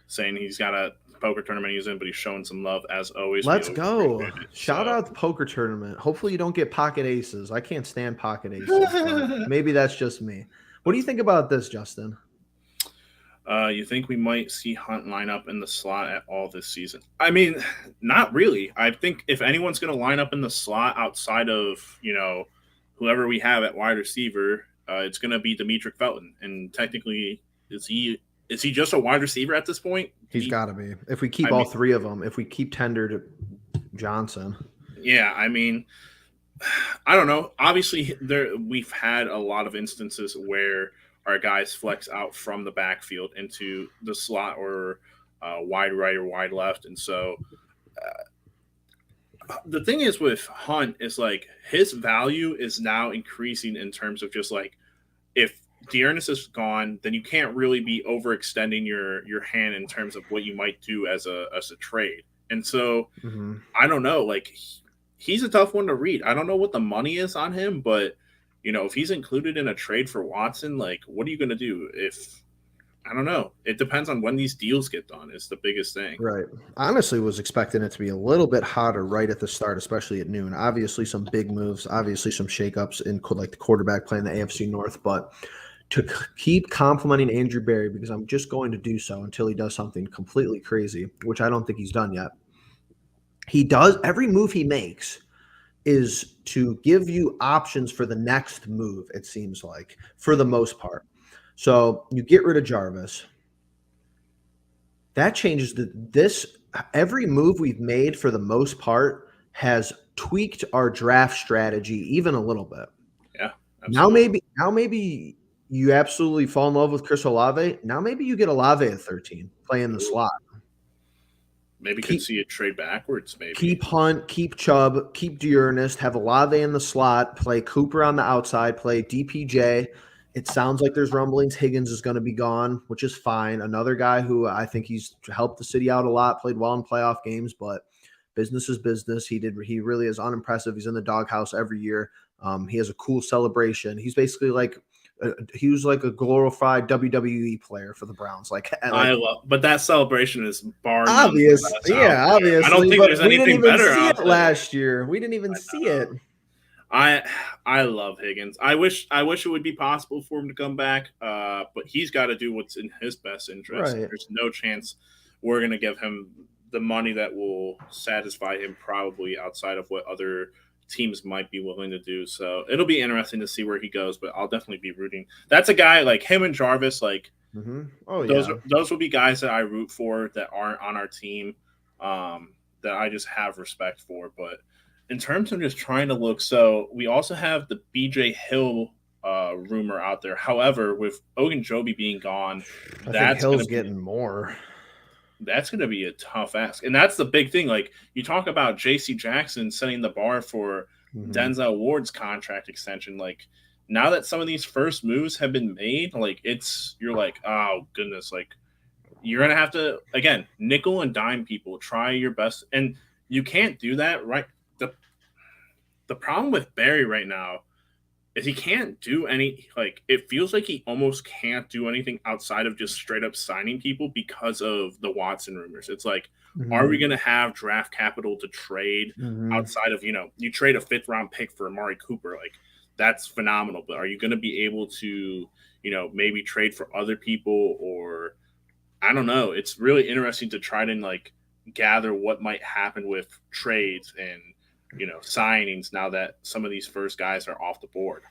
A: Saying he's got a poker tournament he's in, but he's showing some love as always.
B: Let's go. Shout out the poker tournament. Hopefully you don't get pocket aces. I can't stand pocket aces. Maybe that's just me. What do you think about this, Justin?
A: You think we might see Hunt line up in the slot at all this season? I mean, not really. I think if anyone's going to line up in the slot outside of, whoever we have at wide receiver, it's going to be Demetric Felton. And technically, is he just a wide receiver at this point?
B: He's got to be. If we keep all three of them, if we keep Tender to Johnson.
A: Yeah, I mean, I don't know. Obviously, we've had a lot of instances where our guys flex out from the backfield into the slot or wide right or wide left. And so the thing is with Hunt is like his value is now increasing in terms of just like if Dearness is gone, then you can't really be overextending your hand in terms of what you might do as a trade. And so I don't know, like he's a tough one to read. I don't know what the money is on him, but if he's included in a trade for Watson, like, what are you going to do? I don't know. It depends on when these deals get done is the biggest thing.
B: Right. Honestly, was expecting it to be a little bit hotter right at the start, especially at noon. Obviously, some big moves, obviously some shakeups in like the quarterback play in the AFC North, but to keep complimenting Andrew Berry, because I'm just going to do so until he does something completely crazy, which I don't think he's done yet. He does every move he makes is to give you options for the next move, it seems like, for the most part. So you get rid of Jarvis. That changes every move we've made for the most part has tweaked our draft strategy even a little bit.
A: Yeah. Absolutely.
B: Now maybe you absolutely fall in love with Chris Olave. Now maybe you get Olave at 13, play in the slot.
A: Maybe could see it trade backwards, maybe.
B: Keep Hunt, keep Chubb, keep Dearness, have Olave in the slot, play Cooper on the outside, play DPJ. It sounds like there's rumblings Higgins is going to be gone, which is fine. Another guy who I think he's helped the city out a lot, played well in playoff games, but business is business. He really is unimpressive. He's in the doghouse every year. He has a cool celebration. He's basically like he was like a glorified WWE player for the Browns.
A: But that celebration is bar none.
B: Obviously. I don't think there's anything better.
A: We didn't even
B: see it last year. We didn't even see it.
A: I love Higgins. I wish it would be possible for him to come back. But he's got to do what's in his best interest.
B: Right.
A: There's no chance we're gonna give him the money that will satisfy him probably outside of what other teams might be willing to do. So it'll be interesting to see where he goes. But I'll definitely be rooting. That's a guy like him and Jarvis. Like
B: Oh
A: those
B: yeah.
A: those will be guys that I root for that aren't on our team. That I just have respect for. But in terms of just trying to look, so we also have the BJ Hill rumor out there. However, with Ogunjobi being gone,
B: I think
A: that's gonna
B: Hill's
A: be
B: getting more.
A: that's gonna be a tough ask, and that's the big thing. Like you talk about J.C. Jackson setting the bar for
B: Hmm.
A: Denzel Ward's contract extension. Like now that some of these first moves have been made, like you're like, oh goodness, like you're gonna have to again nickel and dime people. Try your best, and you can't do that, right? The problem with Barry right now is he can't do any like it feels like he almost can't do anything outside of just straight up signing people because of the Watson rumors. It's like, are
B: Hmm.
A: we gonna have draft capital to trade
B: Hmm.
A: outside of you trade a fifth round pick for Amari Cooper? Like that's phenomenal. But are you gonna be able to, maybe trade for other people or I don't know. It's really interesting to try to like gather what might happen with trades and signings now that some of these first guys are off the board.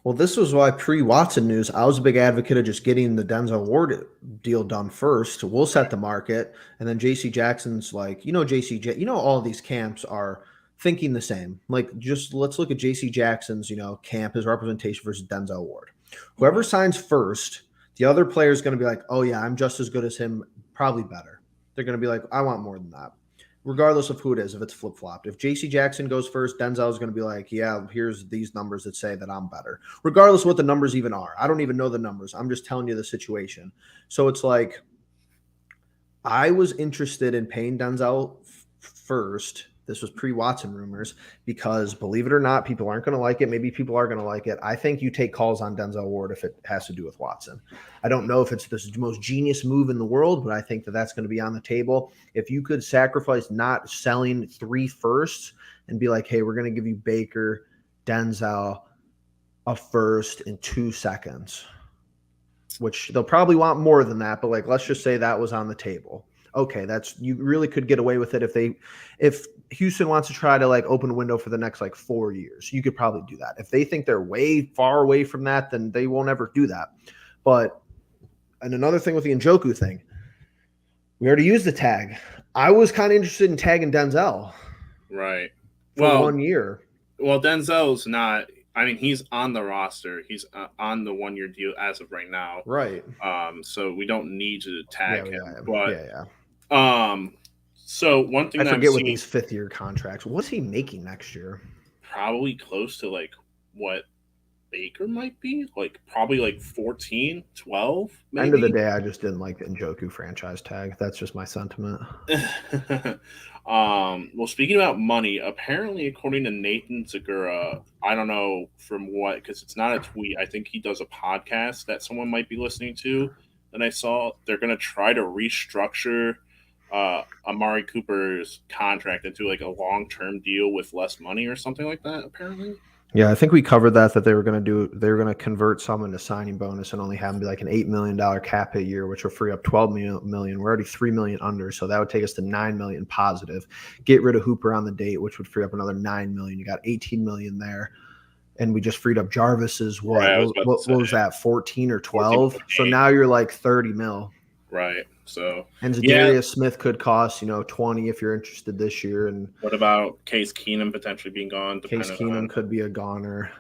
B: Well, this was why pre-Watson news, I was a big advocate of just getting the Denzel Ward deal done first. We'll set the market, and then J.C. Jackson's like, all these camps are thinking the same. Like, just let's look at J.C. Jackson's, camp, his representation versus Denzel Ward. Whoever
A: Mhm.
B: signs first, the other player is going to be like, oh yeah, I'm just as good as him, probably better. They're going to be like, I want more than that, regardless of who it is, if it's flip flopped. If JC Jackson goes first, Denzel is going to be like, yeah, here's these numbers that say that I'm better, regardless of what the numbers even are. I don't even know the numbers. I'm just telling you the situation. So it's like, I was interested in paying Denzel first. This was pre Watson rumors because, believe it or not, people aren't going to like it. Maybe people are going to like it. I think you take calls on Denzel Ward if it has to do with Watson. I don't know if it's the most genius move in the world, but I think that that's going to be on the table. If you could sacrifice not selling 3 firsts and be like, hey, we're going to give you Baker, Denzel, a first in 2 seconds, which they'll probably want more than that, but like let's just say that was on the table. Okay, that's you really could get away with it if Houston wants to try to like open a window for the next like 4 years. You could probably do that. If they think they're way far away from that, then they won't ever do that. But and another thing with the Njoku thing, we already used the tag. I was kind of interested in tagging Denzel
A: Right.
B: for
A: Well,
B: 1 year.
A: Denzel's not. I mean, he's on the roster. He's on the 1 year deal as of right now.
B: Right.
A: So we don't need to
B: Yeah,
A: tag
B: we got
A: him.
B: him.
A: But
B: Yeah, yeah.
A: so one thing
B: I
A: that I'm
B: forget with
A: seeing
B: these 5th-year contracts. What's he making next year?
A: probably close to like what Baker might be, like probably like 14, 12,
B: End of the
A: maybe.
B: day, I just didn't like the Njoku franchise tag. That's just my sentiment.
A: Well, speaking about money, apparently, according to Nathan Zagura, I don't know from what, because it's not a tweet. I think he does a podcast that someone might be listening to. And I saw they're going to try to restructure Amari Cooper's contract into like a long term deal with less money or something like that, apparently.
B: Yeah, I think we covered that they were going to convert some into signing bonus and only have them be like an $8 million cap a year, which will free up 12 million. We're already 3 million under, so that would take us to 9 million positive. Get rid of Hooper on the date, which would free up another 9 million. You got 18 million there, and we just freed up Jarvis's
A: Right.
B: what?
A: I was
B: What,
A: about to
B: what
A: say
B: was that? 14 or 12. So
A: 14.8.
B: now you're like 30 mil.
A: Right. So,
B: And
A: yeah.
B: Zadarius Smith could cost 20 if you're interested this year, and
A: What about Case Keenum potentially being gone,
B: Case
A: depending
B: Keenum
A: on
B: could be a goner.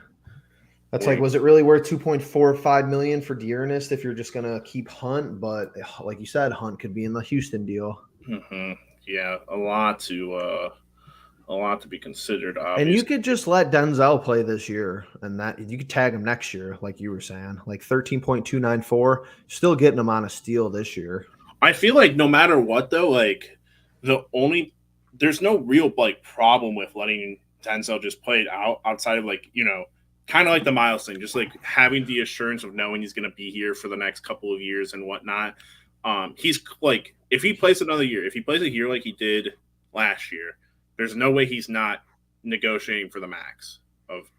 B: That's like,
A: where?
B: was it really worth 2.45 million for Dearness if you're just gonna keep Hunt? But like you said, Hunt could be in the Houston deal,
A: Mm-hmm. Yeah, a lot to be considered,
B: and you
A: obviously.
B: could just let Denzel play this year, and that you could tag him next year, like you were saying, like 13.294, still getting him on a steal this year.
A: I feel like no matter what, though, like the only there's no real like problem with letting Denzel just play it out outside of like kind of like the Miles thing, just like having the assurance of knowing he's going to be here for the next couple of years and whatnot. He's like if he plays another year, if he plays a year like he did last year, there's no way he's not negotiating for the max.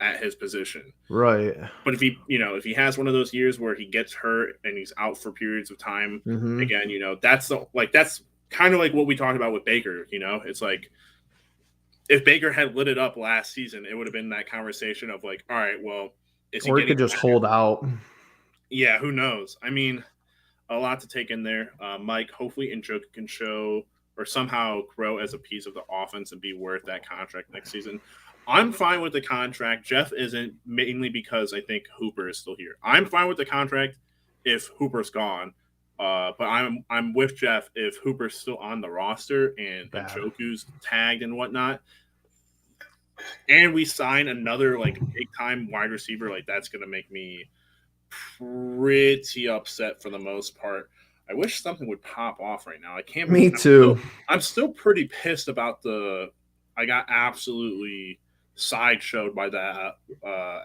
A: at his position.
B: Right.
A: But if he has one of those years where he gets hurt and he's out for periods of time,
B: Mm-hmm.
A: again, that's that's kind of like what we talked about with Baker. It's like if Baker had lit it up last season, it would have been that conversation of like, all right, well, is he
B: Or he
A: getting
B: could just
A: back?
B: hold out.
A: Yeah, who knows? I mean, a lot to take in there. Mike, hopefully Njoku can show or somehow grow as a piece of the offense and be worth that contract next season. I'm fine with the contract. Jeff isn't, mainly because I think Hooper is still here. I'm fine with the contract if Hooper's gone. But I'm with Jeff if Hooper's still on the roster and
B: Bad.
A: Njoku's tagged and whatnot, and we sign another like big time wide receiver, like that's gonna make me pretty upset for the most part. I wish something would pop off right now. I can't
B: Me
A: believe
B: too.
A: I'm still pretty pissed about I got absolutely sideshowed by that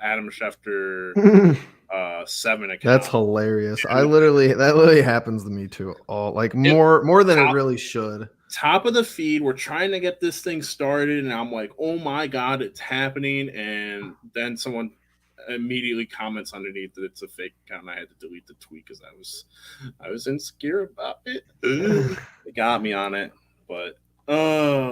A: Adam Schefter 7
B: That's
A: account.
B: hilarious.
A: Dude,
B: That literally happens to me too. All like
A: it,
B: more than it
A: top,
B: really should.
A: top of the feed, we're trying to get this thing started, and I'm like, oh my god, it's happening. And then someone immediately comments underneath that it's a fake account, and I had to delete the tweet because I was insecure about it. It got me on it. But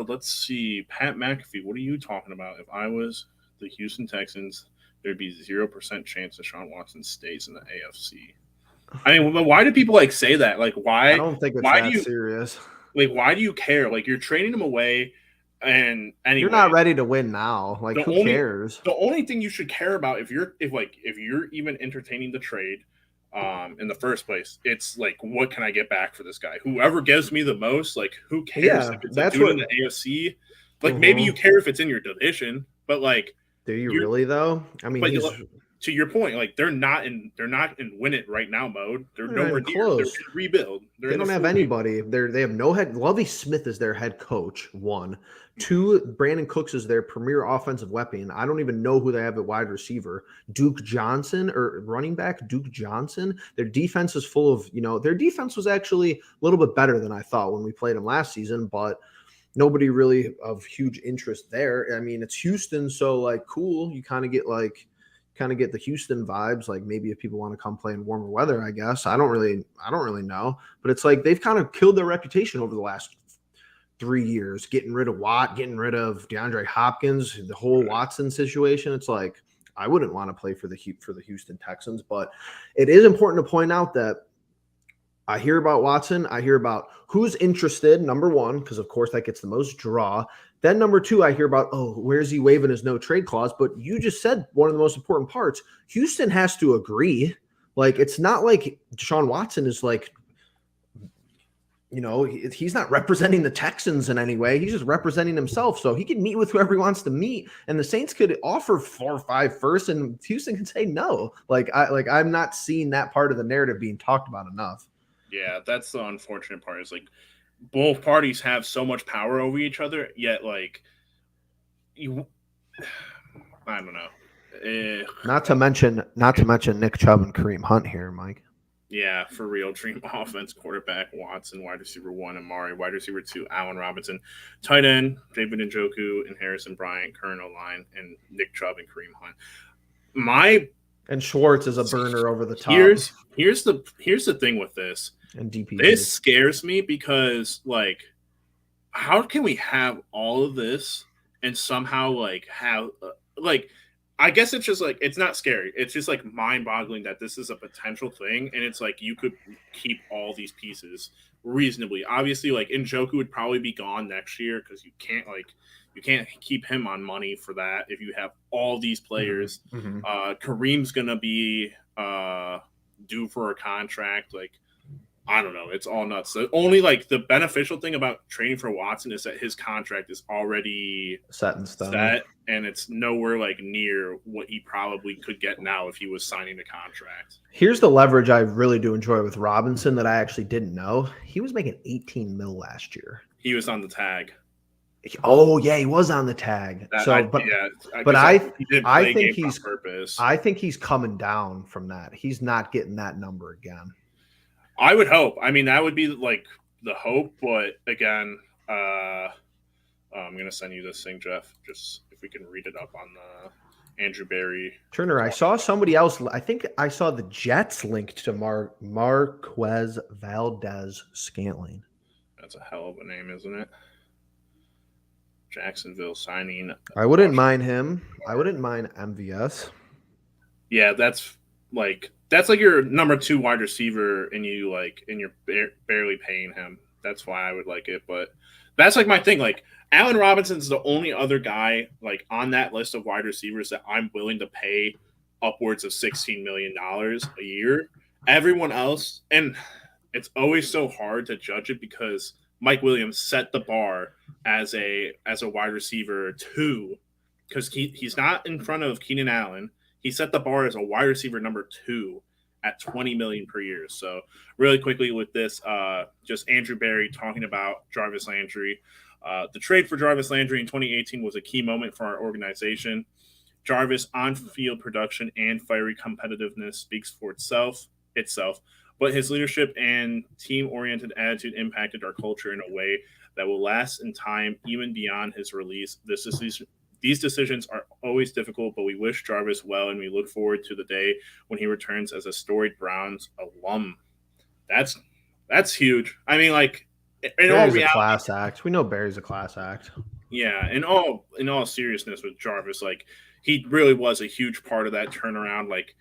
A: let's see. Pat McAfee, what are you talking about? If I was the Houston Texans, there'd be 0% chance Deshaun Watson stays in the AFC. I mean, why do people like say that? Like,
B: I
A: why?
B: don't think it's
A: Why do
B: that
A: you
B: serious.
A: like? Why do you care? Like, you're trading him away, and
B: You're
A: anyway,
B: not ready to win now. Like,
A: the
B: who
A: only
B: cares?
A: the only thing you should care about if you're even entertaining the trade in the first place, it's like, what can I get back for this guy? Whoever gives me the most, like, who cares
B: Yeah,
A: if it's a
B: that's
A: dude
B: what.
A: in the AFC? Like, maybe you
B: Mhm.
A: care if it's in your division, but like
B: Do you
A: you're
B: really though? I mean,
A: but
B: he's
A: to your point, like they're not in win it right now mode. They're
B: not
A: nowhere
B: even
A: near. They're
B: close.
A: in rebuild. They're
B: They
A: in the
B: don't have
A: 40.
B: anybody. They have no head. Lovie Smith is their head coach. One, two. Brandon Cooks is their premier offensive weapon. I don't even know who they have at wide receiver. Duke Johnson or running back Duke Johnson. Their defense is full of. Their defense was actually a little bit better than I thought when we played them last season, but nobody really of huge interest there. I mean, it's Houston, so like cool. You kind of get the Houston vibes. Like maybe if people want to come play in warmer weather, I guess. I don't really know. But it's like they've kind of killed their reputation over the last 3 years, getting rid of Watt, getting rid of DeAndre Hopkins, the whole
A: Right.
B: Watson situation. It's like I wouldn't want to play for the Houston Texans, but it is important to point out that I hear about Watson. I hear about who's interested, number one, because of course that gets the most draw. Then number two, I hear about, oh, where's he waiving his no trade clause? But you just said one of the most important parts. Houston has to agree. Like, it's not like Deshaun Watson is like, he's not representing the Texans in any way. He's just representing himself. So he can meet with whoever he wants to meet. And the Saints could offer 4 or 5 first, and Houston can say no. I'm not seeing that part of the narrative being talked about enough.
A: Yeah, that's the unfortunate part. Is like both parties have so much power over each other, yet like you, I don't know. Eh,
B: Not to mention Nick Chubb and Kareem Hunt here, Mike.
A: yeah, for real. Dream offense, quarterback Watson, wide receiver 1 Amari, wide receiver 2 Allen Robinson, tight end David Njoku and Harrison Bryant, current line, and Nick Chubb and Kareem Hunt. My
B: And Schwartz is a burner over the top.
A: Here's the thing with this.
B: And DPJ.
A: This scares me because like, how can we have all of this and somehow like have like, I guess it's just like, it's not scary. It's just like mind boggling that this is a potential thing. And it's like, you could keep all these pieces reasonably. Obviously, like Njoku would probably be gone next year because you can't keep him on money for that if you have all these players.
B: Mm-hmm.
A: Kareem's going to be due for a contract. Like, I don't know. It's all nuts. The only like the beneficial thing about trading for Watson is that his contract is already
B: Set in stone.
A: set, and it's nowhere like near what he probably could get now if he was signing a contract.
B: Here's the leverage I really do enjoy with Robinson that I actually didn't know. He was making 18 mil last year.
A: He was on the tag.
B: Oh yeah, he was on the tag. I think he's coming down from that. He's not getting that number again.
A: I would hope. I mean, that would be like the hope, but again, I'm gonna send you this thing, Jeff. Just if we can read it up on the Andrew Berry.
B: Turner, I saw somebody else. I think I saw the Jets linked to Marquez Valdez Scantling.
A: That's a hell of a name, isn't it? Jacksonville signing.
B: I wouldn't mind him. I wouldn't mind MVS.
A: Yeah, that's like your number 2 wide receiver, and you're barely paying him. That's why I would like it. But that's like my thing. Like Allen Robinson's the only other guy like on that list of wide receivers that I'm willing to pay upwards of $16 million a year. Everyone else, and it's always so hard to judge it because Mike Williams set the bar as a wide receiver 2 because he's not in front of Keenan Allen. He set the bar as a wide receiver number 2 at $20 million per year. So really quickly with this, just Andrew Berry talking about Jarvis Landry. The trade for Jarvis Landry in 2018 was a key moment for our organization. Jarvis' on-field production and fiery competitiveness speaks for itself, but his leadership and team-oriented attitude impacted our culture in a way that will last in time, even beyond his release. These decisions are always difficult, but we wish Jarvis well, and we look forward to the day when he returns as a storied Browns alum. That's huge. I mean, like in all
B: Barry's a
A: reality,
B: class act. We know Barry's a class act.
A: yeah. In all seriousness, with Jarvis, like he really was a huge part of that turnaround. Like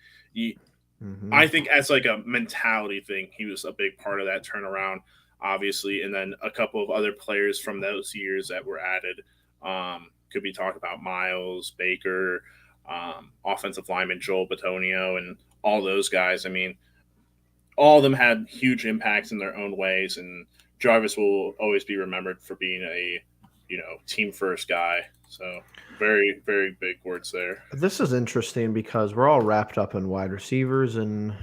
A: I think as like a mentality thing, he was a big part of that turnaround, obviously, and then a couple of other players from those years that were added. Could be talked about Miles, Baker, offensive lineman Joel Bitonio, and all those guys. I mean, all of them had huge impacts in their own ways, and Jarvis will always be remembered for being a team first guy. So very, very big words there.
B: This is interesting because we're all wrapped up in wide receivers and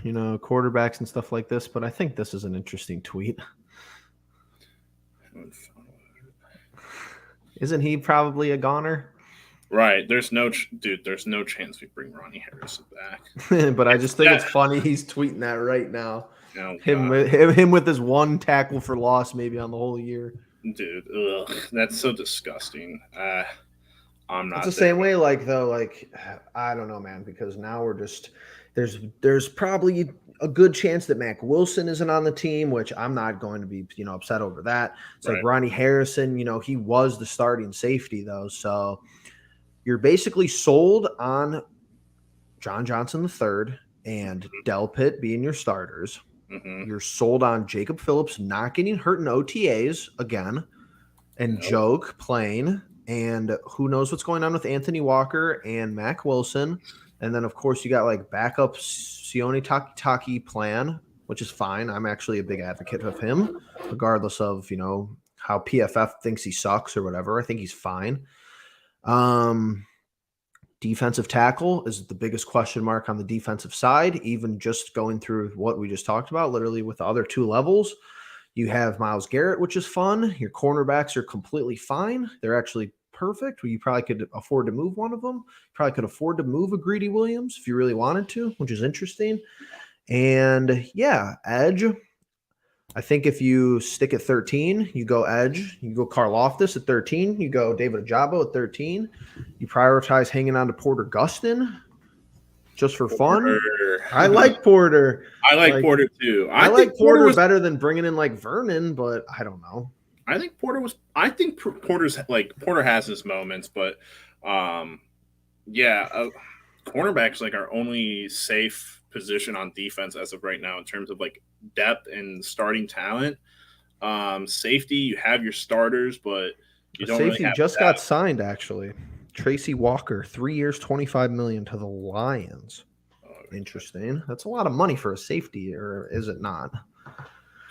B: quarterbacks and stuff like this, but I think this is an interesting tweet. Isn't he probably a goner?
A: Right. There's no chance we bring Ronnie Harrison back.
B: But I just think it's funny he's tweeting that right now.
A: Oh,
B: him with his 1 tackle for loss maybe on the whole year.
A: Dude, ugh, that's so disgusting. I'm not.
B: It's the same way, like I don't know, man, because now we're just there's probably a good chance that Mac Wilson isn't on the team, which I'm not going to be upset over that. It's like Ronnie Harrison, he was the starting safety though, so you're basically sold on John Johnson III and Delpit being your starters.
A: Mm-hmm.
B: You're sold on Jacob Phillips not getting hurt in OTAs again, and Joke playing. And who knows what's going on with Anthony Walker and Mac Wilson. And then, of course, you got like backup Sione Takitaki plan, which is fine. I'm actually a big advocate of him, regardless of, how PFF thinks he sucks or whatever. I think he's fine. Defensive tackle is the biggest question mark on the defensive side, even just going through what we just talked about, literally with the other 2 levels. You have Myles Garrett, which is fun. Your cornerbacks are completely fine. They're actually perfect. You probably could afford to move one of them. You probably could afford to move a Greedy Williams if you really wanted to, which is interesting. And yeah, edge. I think if you stick at 13, you go edge. You go Karlaftis at 13. You go David Ajabo at 13. You prioritize hanging on to Porter Gustin just for fun. I like Porter.
A: I like Porter too.
B: I like Porter better than bringing in like Vernon, but I don't know.
A: I think Porter has his moments, but cornerback's like our only safe position on defense as of right now in terms of like depth and starting talent. Safety, you have your starters, but you don't
B: safety
A: really have
B: just got signed actually. Tracy Walker, 3 years, $25 million to the Lions. Interesting. That's a lot of money for a safety, or is it not?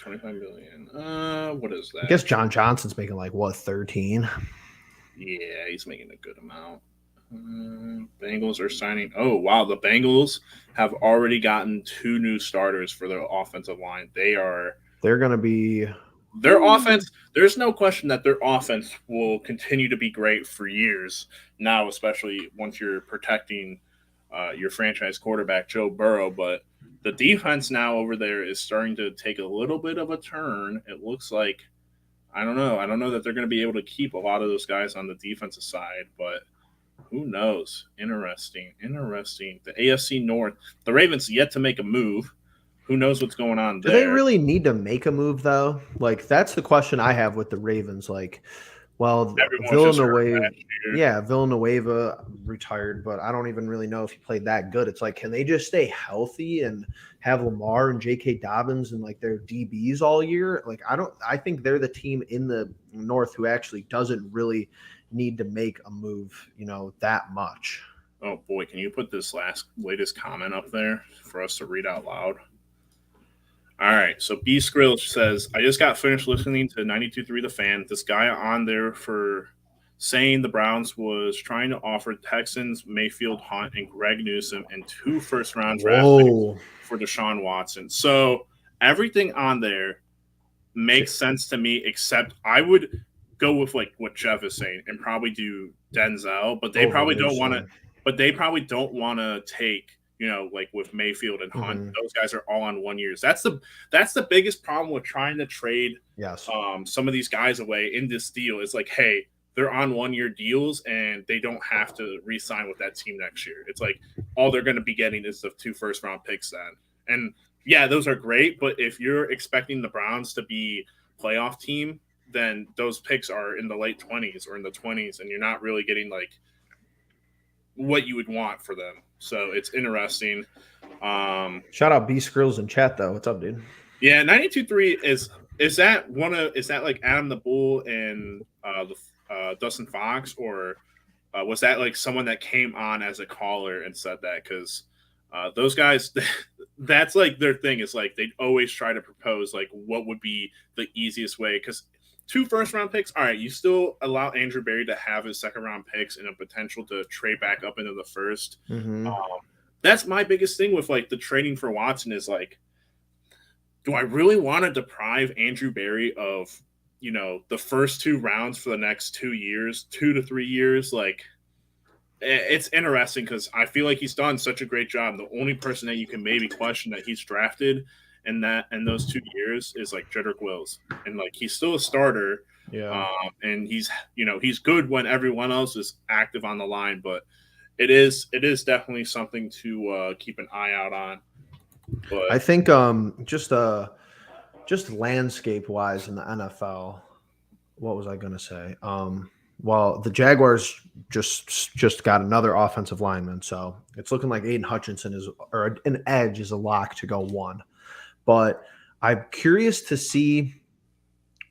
A: $25 million. What is that?
B: I guess John Johnson's making like what, 13?
A: Yeah, he's making a good amount. Bengals are signing. Oh wow, the Bengals have already gotten 2 new starters for their offensive line. They're
B: going to be
A: their offense. There's no question that their offense will continue to be great for years now, especially once you're protecting your franchise quarterback Joe Burrow. But the defense now over there is starting to take a little bit of a turn. It looks like I don't know that they're going to be able to keep a lot of those guys on the defensive side, but Who knows? Interesting. The AFC North. The Ravens yet to make a move. Who knows what's going on
B: Do they
A: there?
B: really need to make a move though? Like that's the question I have with the Ravens. Like, well,
A: Everyone's just hurt
B: Villanueva,
A: last year.
B: yeah, Villanueva retired, but I don't even really know if he played that good. It's like, can they just stay healthy and have Lamar and J.K. Dobbins and like their DBs all year? Like, I don't. I think they're the team in the North who actually doesn't really need to make a move, that much.
A: Oh boy, can you put this latest comment up there for us to read out loud? All right, so B Skrill says, I just got finished listening to 92.3 The Fan. This guy on there for saying the Browns was trying to offer Texans Mayfield, Hunt, and Greg Newsom and 2 first-round draft picks
B: Whoa.
A: for Deshaun Watson. So everything on there makes sense to me, except I would go with like what Jeff is saying and probably do Denzel, but they
B: Over
A: probably don't want to.
B: Newsom.
A: But they probably don't want to take like with Mayfield and Hunt.
B: Mm-hmm.
A: Those guys are all on 1 years. That's the biggest problem with trying to trade
B: Yes.
A: some of these guys away in this deal. It's like, hey, they're on 1 year deals and they don't have to re-sign with that team next year. It's like all they're going to be getting is the 2 first-round picks then, and yeah, those are great. But if you're expecting the Browns to be playoff team, then those picks are in the late 20s or in the 20s, and you're not really getting like what you would want for them. So it's interesting.
B: Shout out B Skrills in chat though. What's up, dude?
A: Yeah, 92.3 is that like Adam the Bull and Dustin Fox, or was that like someone that came on as a caller and said that? Because those guys, that's like their thing. Is like they always try to propose like what would be the easiest way. Because 2 first-round picks, all right, you still allow Andrew Berry to have his second-round picks and a potential to trade back up into the first.
B: Mm-hmm.
A: That's my biggest thing with like the trading for Watson is like, do I really want to deprive Andrew Berry of the first 2 rounds for the next 2 years, 2 to 3 years? Like, it's interesting because I feel like he's done such a great job. The only person that you can maybe question that he's drafted in those 2 years is like Jedrick Wills, and like he's still a starter.
B: Yeah.
A: And he's good when everyone else is active on the line, but it is definitely something to keep an eye out on. But
B: I think just landscape wise in the NFL, what was I gonna say? Well, the Jaguars just got another offensive lineman, so it's looking like Aiden Hutchinson or an edge is a lock to go 1. But I'm curious to see,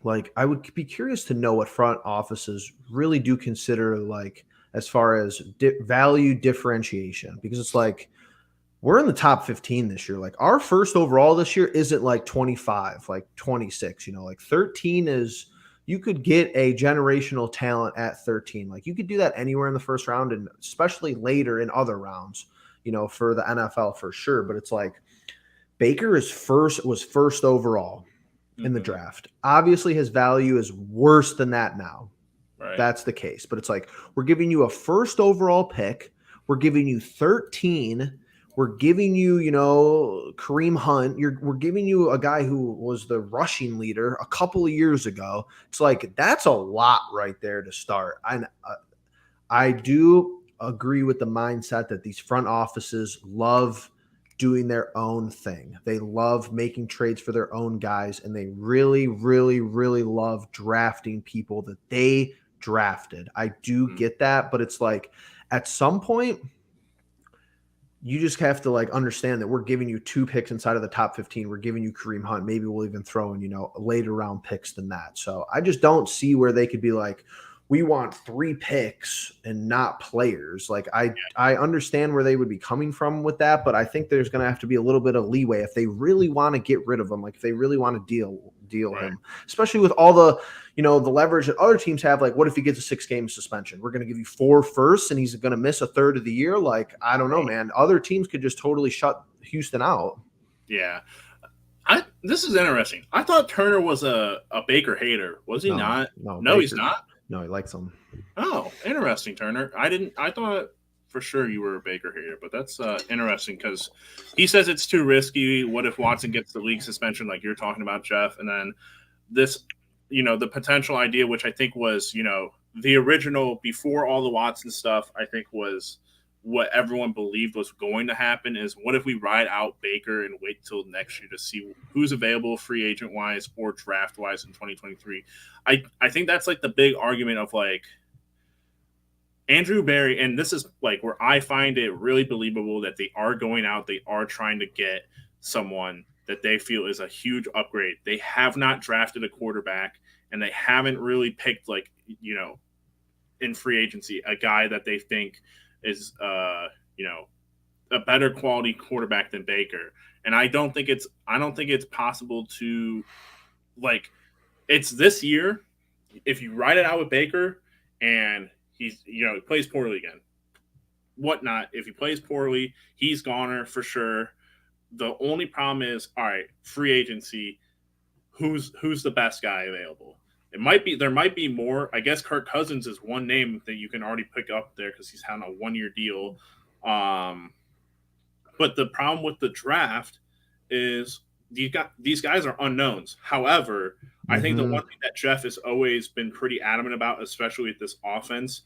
B: like, I would be curious to know what front offices really do consider, like, as far as value differentiation, because it's like we're in the top 15 this year. Like our first overall this year isn't like 25, like 26, like 13 is, you could get a generational talent at 13. Like you could do that anywhere in the first round and especially later in other rounds, for the NFL for sure. But it's like Baker was first overall in the draft. Obviously his value is worse than that now. Right. That's the case. But it's like, we're giving you a first overall pick. We're giving you 13. We're giving you, Kareem Hunt. We're giving you a guy who was the rushing leader a couple of years ago. It's like, that's a lot right there to start. I do agree with the mindset that these front offices love doing their own thing. They love making trades for their own guys, and they really, really, really love drafting people that they drafted. I do get that, but it's like at some point you just have to like understand that we're giving you 2 picks inside of the top 15. We're giving you Kareem Hunt. Maybe we'll even throw in, later round picks than that. So I just don't see where they could be like, we want 3 picks and not players. Like I understand where they would be coming from with that, but I think there's going to have to be a little bit of leeway if they really want to get rid of him. Like if they really want to deal right. him, especially with all the, the leverage that other teams have. Like what if he gets a 6-game suspension? We're going to give you 4 firsts and he's going to miss a third of the year. Like, I don't know, man. Other teams could just totally shut Houston out.
A: Yeah. This is interesting. I thought Turner was a Baker hater. Was he not? No, Baker, he's not.
B: No, he likes him.
A: Oh, interesting, Turner. I thought for sure you were a Baker hater, but that's interesting because he says it's too risky. What if Watson gets the league suspension like you're talking about, Jeff? And then this, the potential idea, which I think was, the original before all the Watson stuff, I think was what everyone believed was going to happen is what if we ride out Baker and wait till next year to see who's available free agent wise or draft wise in 2023. I think that's like the big argument of like Andrew Berry, and this is like where I find it really believable that they are going out, they are trying to get someone that they feel is a huge upgrade. They have not drafted a quarterback, and they haven't really picked like in free agency a guy that they think is a better quality quarterback than Baker. And I don't think it's possible to like it's this year. If you ride it out with Baker and he plays poorly again, whatnot. If he plays poorly, he's goner for sure. The only problem is, all right, free agency. Who's the best guy available? There might be more. I guess Kirk Cousins is one name that you can already pick up there because he's had a 1 year deal. Um, but the problem with the draft is these guys are unknowns. However, I think the
B: Mm-hmm.
A: one thing that Jeff has always been pretty adamant about, especially with this offense,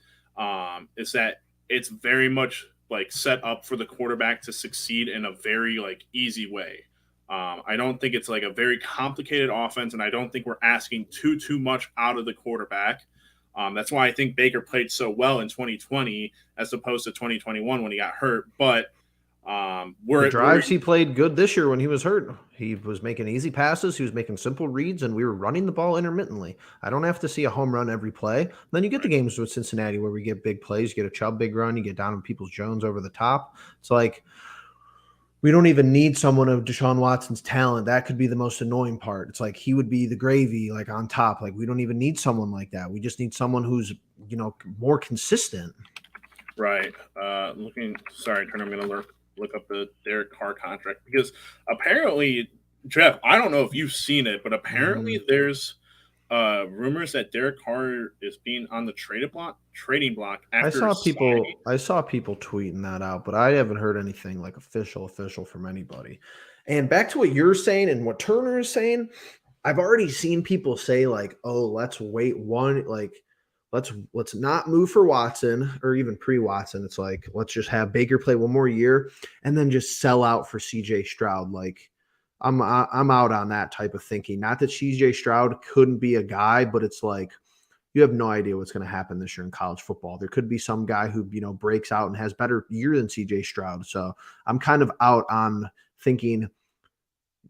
A: is that it's very much like set up for the quarterback to succeed in a very like easy way. I don't think it's like a very complicated offense, and I don't think we're asking too much out of the quarterback. That's why I think Baker played so well in 2020 as opposed to 2021 when he got hurt. But
B: The
A: we're
B: drives he played good this year when he was hurt. He was making easy passes. He was making simple reads, and we were running the ball intermittently. I don't have to see a home run every play. Then you get the games with Cincinnati where we get big plays. You get a Chubb big run. You get Donovan Peoples-Jones over the top. It's like we don't even need someone of Deshaun Watson's talent. That could be the most annoying part. It's like he would be the gravy, like on top. Like we don't even need someone like that. We just need someone who's more consistent.
A: right. Sorry, Turner. I'm going to look up the Derek Carr contract because apparently, Jeff, I don't know if you've seen it, but apparently
B: Mm,
A: there's rumors that Derek Carr is being on the trading block
B: I
A: after
B: saw
A: signing.
B: people I saw people tweeting that out, but I haven't heard anything like official from anybody. And back to what you're saying and what Turner is saying, I've already seen people say like, "Oh, let's wait one like let's not move for Watson or even pre-Watson. It's like let's just have Baker play one more year and then just sell out for CJ Stroud." Like I'm out on that type of thinking. Not that CJ Stroud couldn't be a guy, but it's like you have no idea what's going to happen this year in college football. There could be some guy who, breaks out and has better year than CJ Stroud. So I'm kind of out on thinking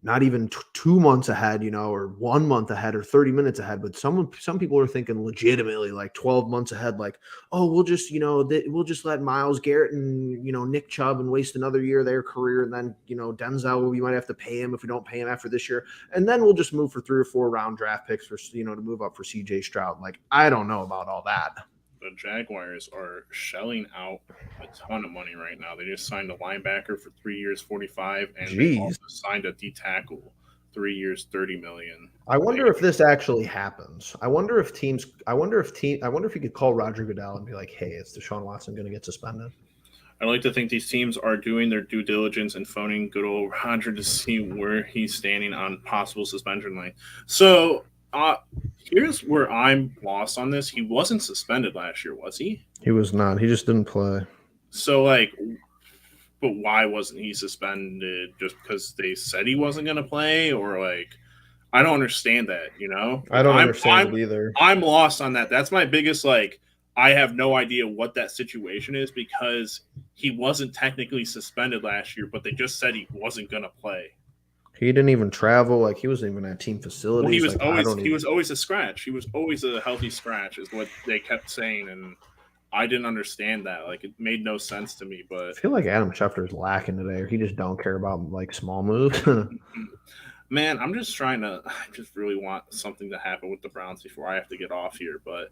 B: not even 2 months ahead, or 1 month ahead or 30 minutes ahead, but some people are thinking legitimately like 12 months ahead, like, oh, we'll just, we'll just let Miles Garrett and, Nick Chubb and waste another year of their career. And then, Denzel, we might have to pay him if we don't pay him after this year. And then we'll just move for 3 or 4 round draft picks for, to move up for CJ Stroud. Like, I don't know about all that.
A: The Jaguars are shelling out a ton of money right now. They just signed a linebacker for 3 years, 45, and they
B: Jeez.
A: also signed a D tackle, 3 years, 30 million.
B: I
A: They
B: wonder if this actually happens. I wonder if you could call Roger Goodell and be like, hey, is Deshaun Watson going to get suspended?
A: I like to think these teams are doing their due diligence and phoning good old Roger to see where he's standing on possible suspension line. So here's where I'm lost on this. He wasn't suspended last year, was he?
B: He was not. He just didn't play.
A: So like, but why wasn't he suspended? Just because they said he wasn't going to play, or like, I don't understand that.
B: I
A: Like
B: don't understand it either.
A: I'm lost on that. That's my biggest like. I have no idea what that situation is because he wasn't technically suspended last year, but they just said he wasn't going to play.
B: He didn't even travel. Like he wasn't even at team
A: Well, he
B: facilities.
A: was
B: Like I
A: always
B: don't
A: he
B: even.
A: was always a scratch. He was always a healthy scratch, is what they kept saying, and I didn't understand that. Like it made no sense to me. But
B: I feel like Adam Schefter is lacking today, or he just don't care about like small moves.
A: man, I'm just trying to. I just really want something to happen with the Browns before I have to get off here. But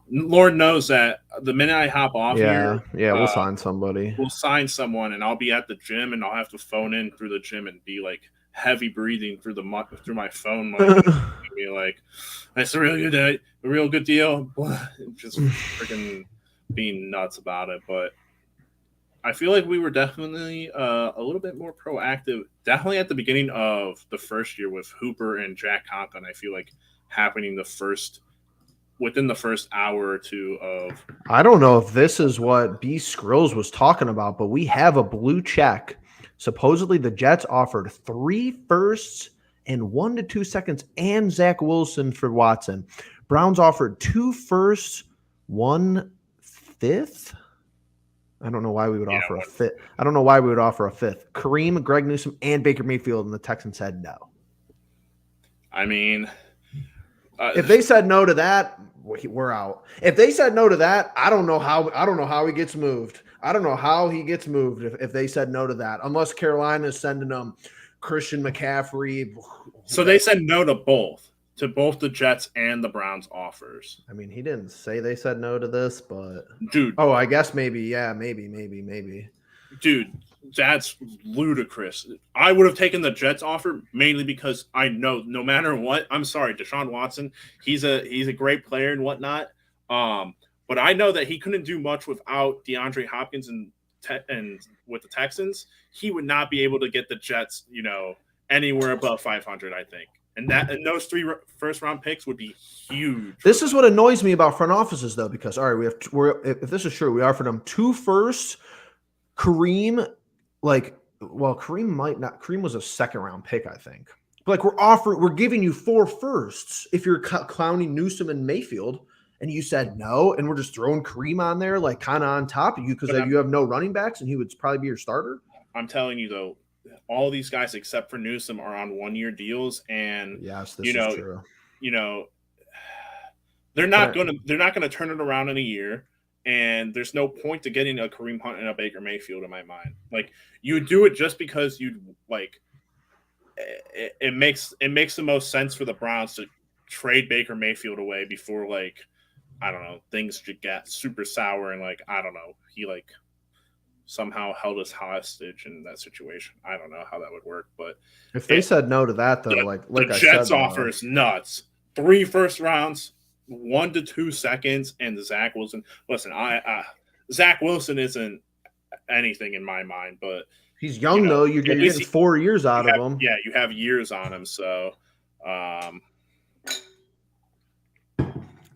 A: Lord knows that the minute I hop off here,
B: Yeah, yeah, we'll
A: uh,
B: sign somebody.
A: we'll sign someone, and I'll be at the gym, and I'll have to phone in through the gym and be like heavy breathing through my phone, like and be like, "That's a real good deal." Just freaking being nuts about it, but I feel like we were definitely a little bit more proactive. Definitely at the beginning of the first year with Hooper and Jack Conklin. I feel like happening the first within the first hour or two of.
B: I don't know if this is what B Skrills was talking about, but we have a blue check. Supposedly, the Jets offered 3 firsts and 1 to 2 seconds and Zach Wilson for Watson. Browns offered 2 firsts, 1 fifth. I don't know why we would offer a fifth. I don't know why we would offer a fifth. Kareem, Greg Newsome, and Baker Mayfield, and the Texans said no.
A: I mean,
B: if they said no to that, we're out. If they said no to that, I don't know how he gets moved. I don't know how he gets moved if they said no to that, unless Carolina is sending them Christian McCaffrey.
A: So they said no to both the Jets and the Browns offers.
B: I mean, he didn't say they said no to this, but
A: dude.
B: Oh, I guess maybe. Yeah, maybe.
A: Dude, that's ludicrous. I would have taken the Jets offer mainly because I know no matter what, I'm sorry, Deshaun Watson, he's a great player and whatnot. But I know that he couldn't do much without DeAndre Hopkins and with the Texans. He would not be able to get the Jets, anywhere above 500, I think. And those 3 first round picks would be huge.
B: This is what annoys me about front offices, though, because if this is true, we offered them 2 firsts. Kareem, Kareem might not. Kareem was a second round pick, I think. But we're giving you 4 firsts if you're clowning Newsome and Mayfield, and you said no, and we're just throwing Kareem on there, kind of on top of you because you have no running backs, and he would probably be your starter.
A: I'm telling you though, all these guys except for Newsome are on 1-year deals, and
B: yes, this is true.
A: They're not gonna turn it around in a year. And there's no point to getting a Kareem Hunt and a Baker Mayfield in my mind. You would do it just because it makes the most sense for the Browns to trade Baker Mayfield away before I don't know, things should get super sour and I don't know, he somehow held us hostage in that situation. I don't know how that would work, but
B: if they said no to that though,
A: the Jets offer is nuts. 3 first rounds. 1 to 2 seconds, and Zach Wilson. Listen, Zach Wilson isn't anything in my mind, but
B: he's young though. You're getting 4 years out of him.
A: Yeah, you have years on him. So,
B: and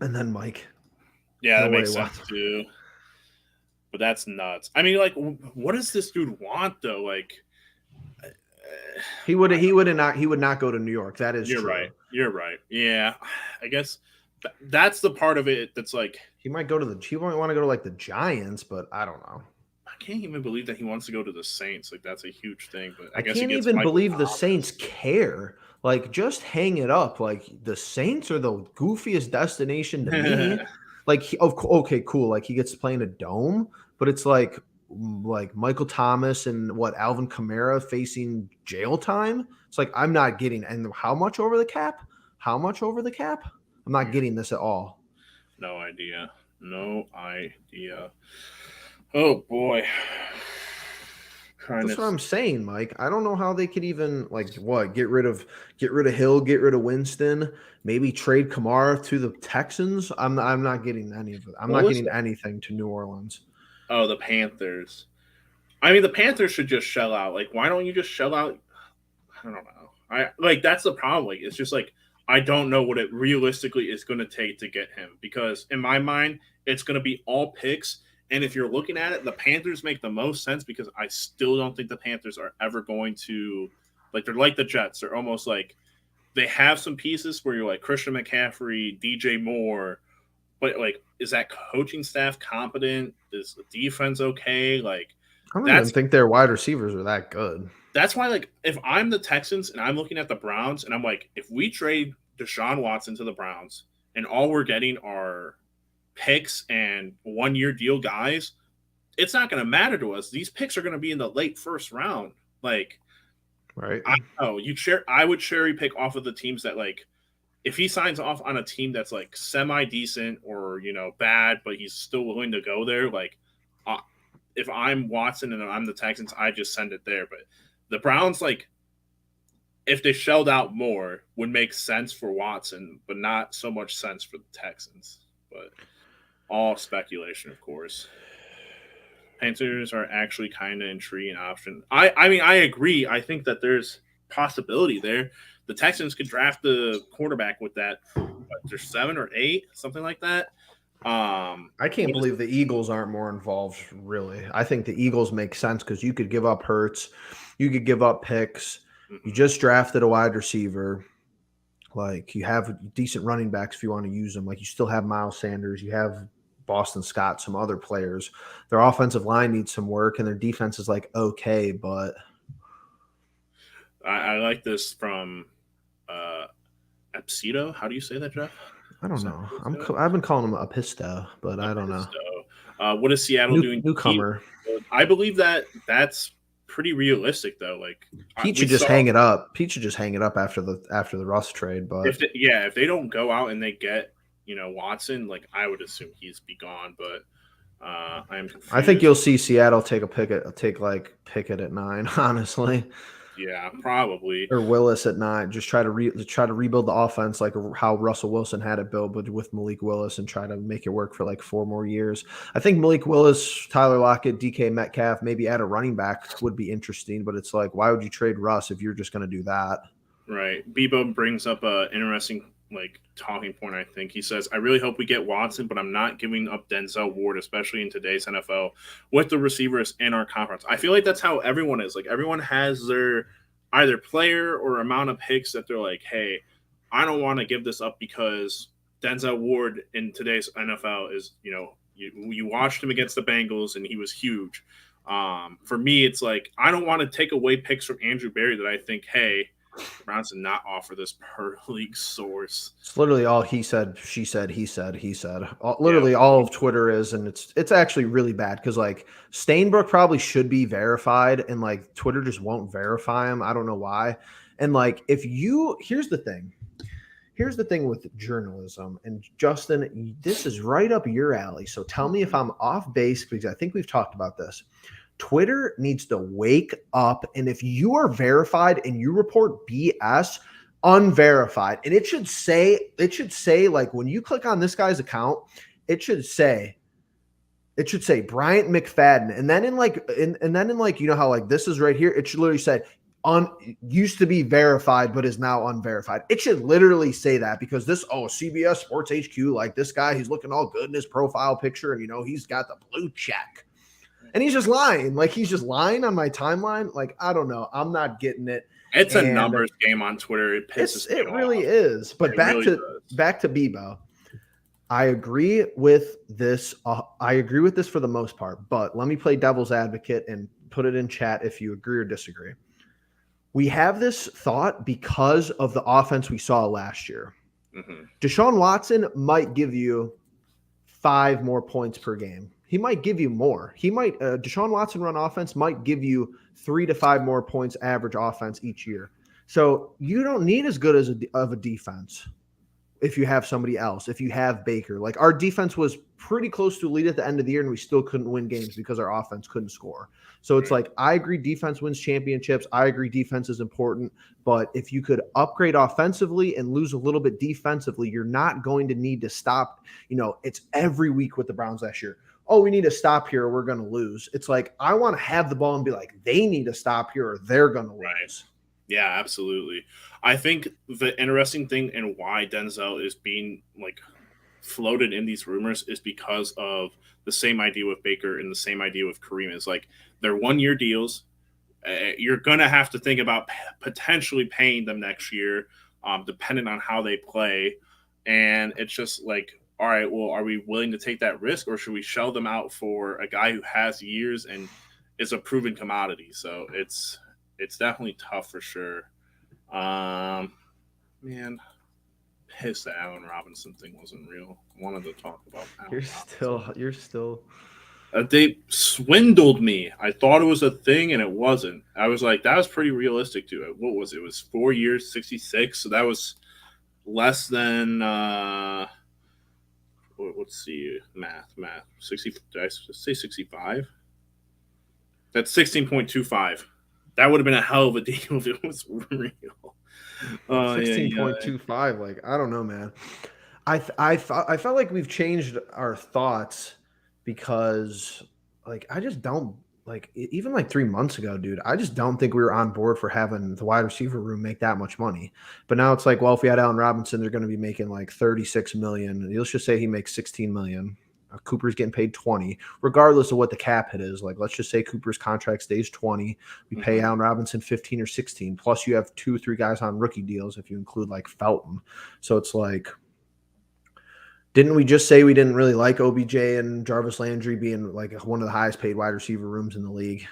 B: then Mike.
A: Yeah, that makes sense too. But that's nuts. I mean, what does this dude want though?
B: He would not go to New York. That is true.
A: You're right. Yeah, I guess. That's the part of it that's
B: he might want to go to the Giants, but I don't know.
A: I can't even believe that he wants to go to the Saints. That's a huge thing. But
B: I can't even believe the Saints care. Just hang it up. The Saints are the goofiest destination to me. Okay, cool. He gets to play in a dome, but it's like Michael Thomas and Alvin Kamara facing jail time. It's I'm not getting. And how much over the cap? I'm not getting this at all.
A: No idea. Oh boy.
B: That's what I'm saying, Mike. I don't know how they could even get rid of Hill, get rid of Winston, maybe trade Kamara to the Texans. I'm not getting any of it. I'm not getting anything to New Orleans.
A: Oh, the Panthers. I mean, the Panthers should just shell out. Why don't you just shell out? I don't know. That's the problem. It's just I don't know what it realistically is going to take to get him, because in my mind, it's going to be all picks. And if you're looking at it, the Panthers make the most sense because I still don't think the Panthers are ever going to they're like the Jets. They're almost they have some pieces where you're Christian McCaffrey, DJ Moore, but is that coaching staff competent? Is the defense okay?
B: I don't even think their wide receivers are that good.
A: That's why, if I'm the Texans and I'm looking at the Browns and I'm if we trade Deshaun Watson to the Browns and all we're getting are picks and 1-year deal guys, it's not going to matter to us. These picks are going to be in the late first round.
B: Right.
A: I know I would cherry pick off of the teams that if he signs off on a team that's semi decent or bad, but he's still willing to go there. If I'm Watson and I'm the Texans, I just send it there. But the Browns, if they shelled out more, would make sense for Watson, but not so much sense for the Texans. But all speculation, of course. Panthers are actually kind of intriguing option. I mean, I agree. I think that there's possibility there. the Texans could draft the quarterback with that. There's 7 or 8, something like that.
B: I can't believe the Eagles aren't more involved, really. I think the Eagles make sense because you could give up Hurts, you could give up picks. You just drafted a wide receiver. Like, you have decent running backs if you want to use them. Like, you still have Miles Sanders. You have Boston Scott, some other players. Their offensive line needs some work, and their defense is, like, okay, but
A: I like this from Epsito. How do you say that, Jeff?
B: I don't know. I've been calling him a Pisto, but I don't know.
A: What is Seattle doing?
B: Newcomer.
A: I believe that's pretty realistic, though. Like,
B: Pete should just hang it up. Pete should just hang it up after the Russ trade. But
A: if they don't go out and they get Watson, like, I would assume he's be gone. But I am confused.
B: I think you'll see Seattle take Pickett at 9. Honestly.
A: Yeah, probably.
B: Or Willis at 9. Just try to rebuild the offense like how Russell Wilson had it built, but with Malik Willis, and try to make it work for like 4 more years. I think Malik Willis, Tyler Lockett, DK Metcalf, maybe add a running back would be interesting. But it's like, why would you trade Russ if you're just going to do that?
A: Right. Bebo brings up an interesting talking point. I think he says, I really hope we get Watson, but I'm not giving up Denzel Ward, especially in today's NFL with the receivers in our conference. I feel like that's how everyone is. Like, everyone has their either player or amount of picks that they're like, hey, I don't want to give this up because Denzel Ward in today's NFL is, you watched him against the Bengals and he was huge. For me, it's like, I don't want to take away picks from Andrew Berry that I think, hey, the Browns did not offer this per league source.
B: It's literally all he said, she said, he said, he said. All of Twitter is, and it's actually really bad because like Stainbrook probably should be verified, and like Twitter just won't verify him. I don't know why. And like here's the thing with journalism, and Justin, this is right up your alley. So tell me if I'm off base, because I think we've talked about this. Twitter needs to wake up, and if you are verified and you report BS, unverified. And it should say like when you click on this guy's account, it should say Bryant McFadden. And then in how like this is right here, it should literally say used to be verified but is now unverified. It should literally say that, because CBS Sports HQ, like this guy, he's looking all good in his profile picture, and he's got the blue check. And he's just lying. Like, he's just lying on my timeline. Like, I don't know. I'm not getting it.
A: It's a numbers game on Twitter. It pisses me off.
B: It really is. But back to Bebo. I agree with this. I agree with this for the most part. But let me play devil's advocate and put it in chat if you agree or disagree. We have this thought because of the offense we saw last year. Mm-hmm. Deshaun Watson might give you 5 more points per game. He might give you more. Deshaun Watson run offense might give you 3 to 5 more points average offense each year. So you don't need as good of a defense if you have somebody else, if you have Baker. Like, our defense was pretty close to elite at the end of the year, and we still couldn't win games because our offense couldn't score. So it's like, I agree defense wins championships. I agree defense is important. But if you could upgrade offensively and lose a little bit defensively, you're not going to need to stop. It's every week with the Browns last year. Oh, we need to stop here or we're going to lose. It's like, I want to have the ball and be like, they need to stop here or they're going to lose. Right.
A: Yeah, absolutely. I think the interesting thing and why Denzel is being floated in these rumors is because of the same idea with Baker and the same idea with Kareem. Is like, they're 1-year deals. You're going to have to think about potentially paying them next year, depending on how they play. And it's just like, all right, well, are we willing to take that risk, or should we shell them out for a guy who has years and is a proven commodity? So it's definitely tough for sure. Man, pissed that Allen Robinson thing wasn't real. I wanted to talk about Allen
B: You're still.
A: They swindled me. I thought it was a thing, and it wasn't. I was like, that was pretty realistic to it. What was it? It was 4 years, 66. So that was less than. Let's see, math. 60. Did I say 65? That's 16.25. That would have been a hell of a deal if it was real.
B: 16.25. Like, I don't know, man. I felt like we've changed our thoughts because, like, I just don't like even like 3 months ago, dude, I just don't think we were on board for having the wide receiver room make that much money. But now it's like, well, if we had Allen Robinson, they're going to be making like 36 million. Let's just say he makes 16 million. Cooper's getting paid 20, regardless of what the cap hit is. Like, let's just say Cooper's contract stays 20. We pay
A: Mm-hmm.
B: Allen Robinson 15 or 16. Plus, you have 2 or 3 guys on rookie deals if you include like Felton. So it's like, didn't we just say we didn't really like OBJ and Jarvis Landry being like one of the highest paid wide receiver rooms in the league?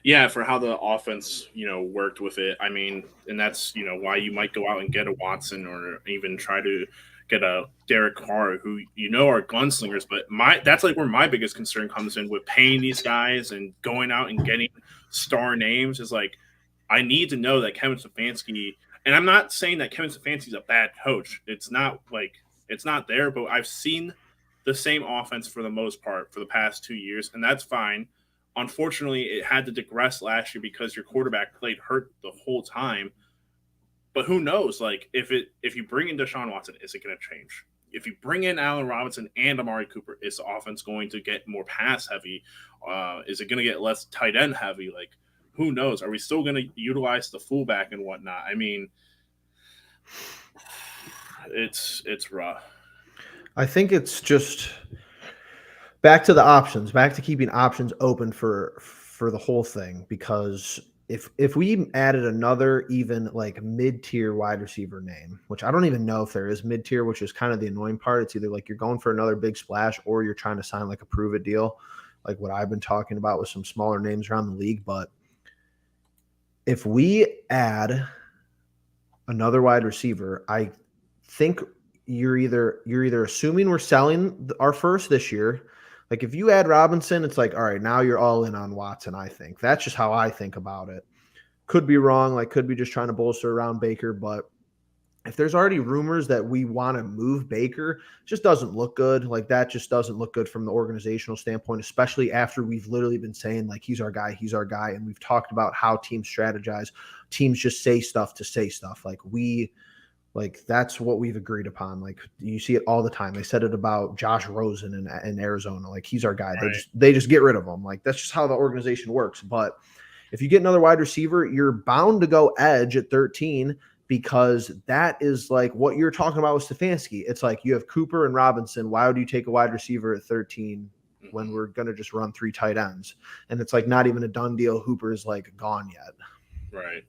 A: Yeah, for how the offense, worked with it. I mean, and that's, why you might go out and get a Watson or even try to get a Derek Carr, who are gunslingers. But that's like where my biggest concern comes in with paying these guys and going out and getting star names is like I need to know that Kevin Stefanski, and I'm not saying that Kevin Stefanski's a bad coach. It's not there, but I've seen the same offense for the most part for the past 2 years, and that's fine. Unfortunately, it had to digress last year because your quarterback played hurt the whole time. But who knows? Like if you bring in Deshaun Watson, is it going to change? If you bring in Allen Robinson and Amari Cooper, is the offense going to get more pass heavy? Is it going to get less tight end heavy? Like who knows? Are we still going to utilize the fullback and whatnot? I mean, it's rough.
B: I think it's just back to the options, back to keeping options open for the whole thing. Because if we added another even like mid-tier wide receiver name, which I don't even know if there is mid-tier, which is kind of the annoying part. It's either like you're going for another big splash or you're trying to sign like a prove it deal, like what I've been talking about with some smaller names around the league. But if we add another wide receiver, I think you're either assuming we're selling our first this year. Like if you add Robinson, it's like, all right, now you're all in on Watson. I think that's just how I think about it. Could be wrong. Like could be just trying to bolster around Baker, but if there's already rumors that we want to move Baker, it just doesn't look good. Like that just doesn't look good from the organizational standpoint, especially after we've literally been saying like he's our guy, and we've talked about how teams strategize. Teams just say stuff to say stuff. Like that's what we've agreed upon. Like you see it all the time. They said it about Josh Rosen in Arizona. Like he's our guy.
A: Right.
B: They just get rid of him. Like that's just how the organization works. But if you get another wide receiver, you're bound to go edge at 13 because that is like what you're talking about with Stefanski. It's like you have Cooper and Robinson. Why would you take a wide receiver at 13 when we're going to just run 3 tight ends? And it's like not even a done deal. Hooper is like gone yet.
A: Right.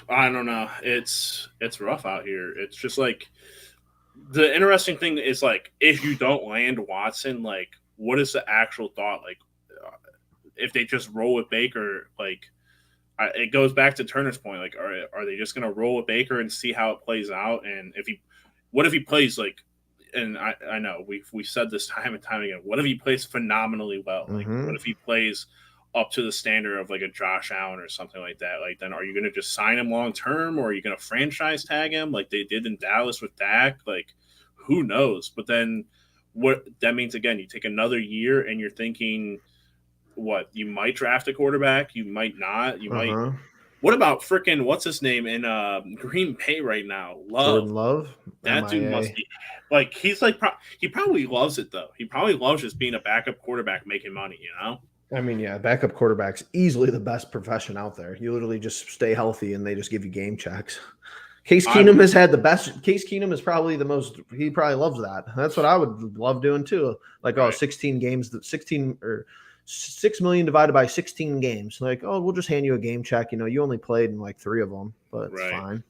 A: I don't know. It's rough out here. It's just like the interesting thing is like if you don't land Watson, like what is the actual thought? Like if they just roll with Baker, like it goes back to Turner's point. Like are they just gonna roll with Baker and see how it plays out? And what if he plays like? And I know we said this time and time again. What if he plays phenomenally well? Like what if he plays up to the standard of like a Josh Allen or something like that? Like then are you going to just sign him long term or are you going to franchise tag him like they did in Dallas with Dak? Like who knows? But then what that means again, you take another year and you're thinking what you might draft a quarterback, you might not, you might. What about freaking what's his name in Green Bay right now? Love.
B: Jordan Love,
A: That dude must
B: MIA.
A: be like he's like he probably loves it though. He probably loves just being a backup quarterback making money.
B: I mean, yeah, backup quarterback's easily the best profession out there. You literally just stay healthy and they just give you game checks. Case
A: I
B: Keenum has had the best. Case Keenum is probably the most. He probably loves that. That's what I would love doing too. Like, oh,
A: right.
B: 16 games, 16 or 6 million divided by 16 games. Like, oh, we'll just hand you a game check. You only played in like 3 of them, but it's
A: Right.
B: fine.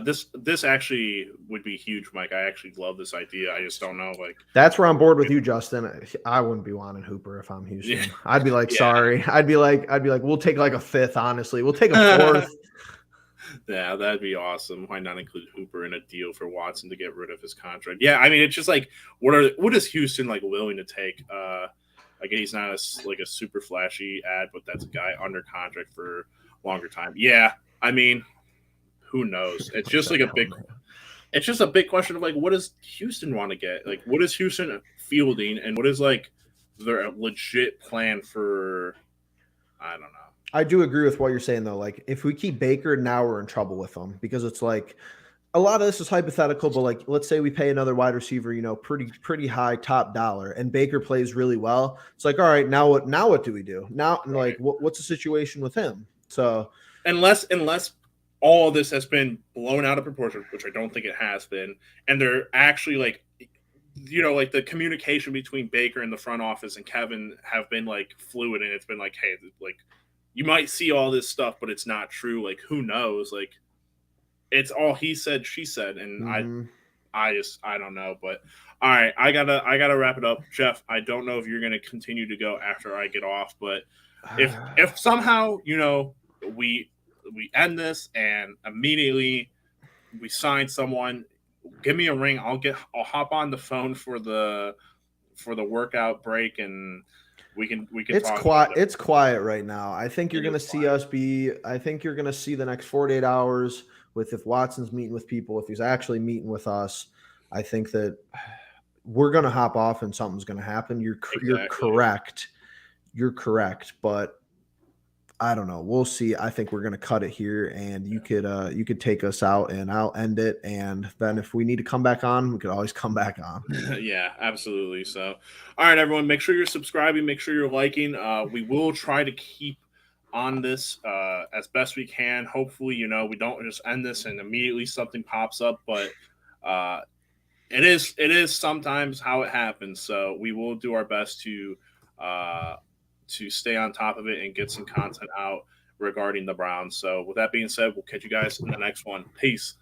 A: This actually would be huge, Mike. I actually love this idea. I just don't know, like
B: That's where I'm bored with you, Justin. I wouldn't be wanting Hooper if I'm Houston.
A: yeah,
B: I'd be like,
A: yeah,
B: sorry. I'd be like, we'll take like a 5th. Honestly, we'll take a 4th.
A: yeah, that'd be awesome. Why not include Hooper in a deal for Watson to get rid of his contract? Yeah, I mean, it's just like what is Houston like willing to take? Like he's not like a super flashy ad, but that's a guy under contract for longer time. Yeah, I mean, who knows? It's just like a big. It's just a big question of like, what does Houston want to get? Like, what is Houston fielding, and what is like their legit plan for? I don't know.
B: I do agree with what you're saying though. Like if we keep Baker, now we're in trouble with them because it's like a lot of this is hypothetical, but like let's say we pay another wide receiver, pretty high top dollar, and Baker plays really well. It's like, all right, now what do we do? Now like
A: Right.
B: what's the situation with him? So
A: Unless all of this has been blown out of proportion, which I don't think it has been, and they're actually like like the communication between Baker and the front office and Kevin have been like fluid, and it's been like, hey, like you might see all this stuff, but it's not true. Like who knows? Like it's all he said, she said, and
B: mm-hmm.
A: I don't know. But all right, I gotta wrap it up, Jeff. I don't know if you're gonna continue to go after I get off, but if somehow we we end this and immediately we sign someone, give me a ring. I'll hop on the phone for the workout break, and we can
B: It's
A: talk
B: quiet.
A: about it.
B: It's quiet right now. I think you're
A: It
B: going
A: is
B: to see
A: quiet.
B: us be. I think you're going to see the next 48 hours with if Watson's meeting with people, if he's actually meeting with us. I think that we're going to hop off and something's going to happen. You're
A: Exactly.
B: correct. You're correct, but I don't know. We'll see. I think we're going to cut it here, and you could take us out, and I'll end it. And then if we need to come back on, we could always come back on.
A: Yeah, absolutely. So, all right, everyone, make sure you're subscribing, make sure you're liking. We will try to keep on this as best we can. Hopefully, we don't just end this and immediately something pops up, but uh, it is sometimes how it happens. So we will do our best uh, to stay on top of it and get some content out regarding the Browns. So with that being said, we'll catch you guys in the next one. Peace.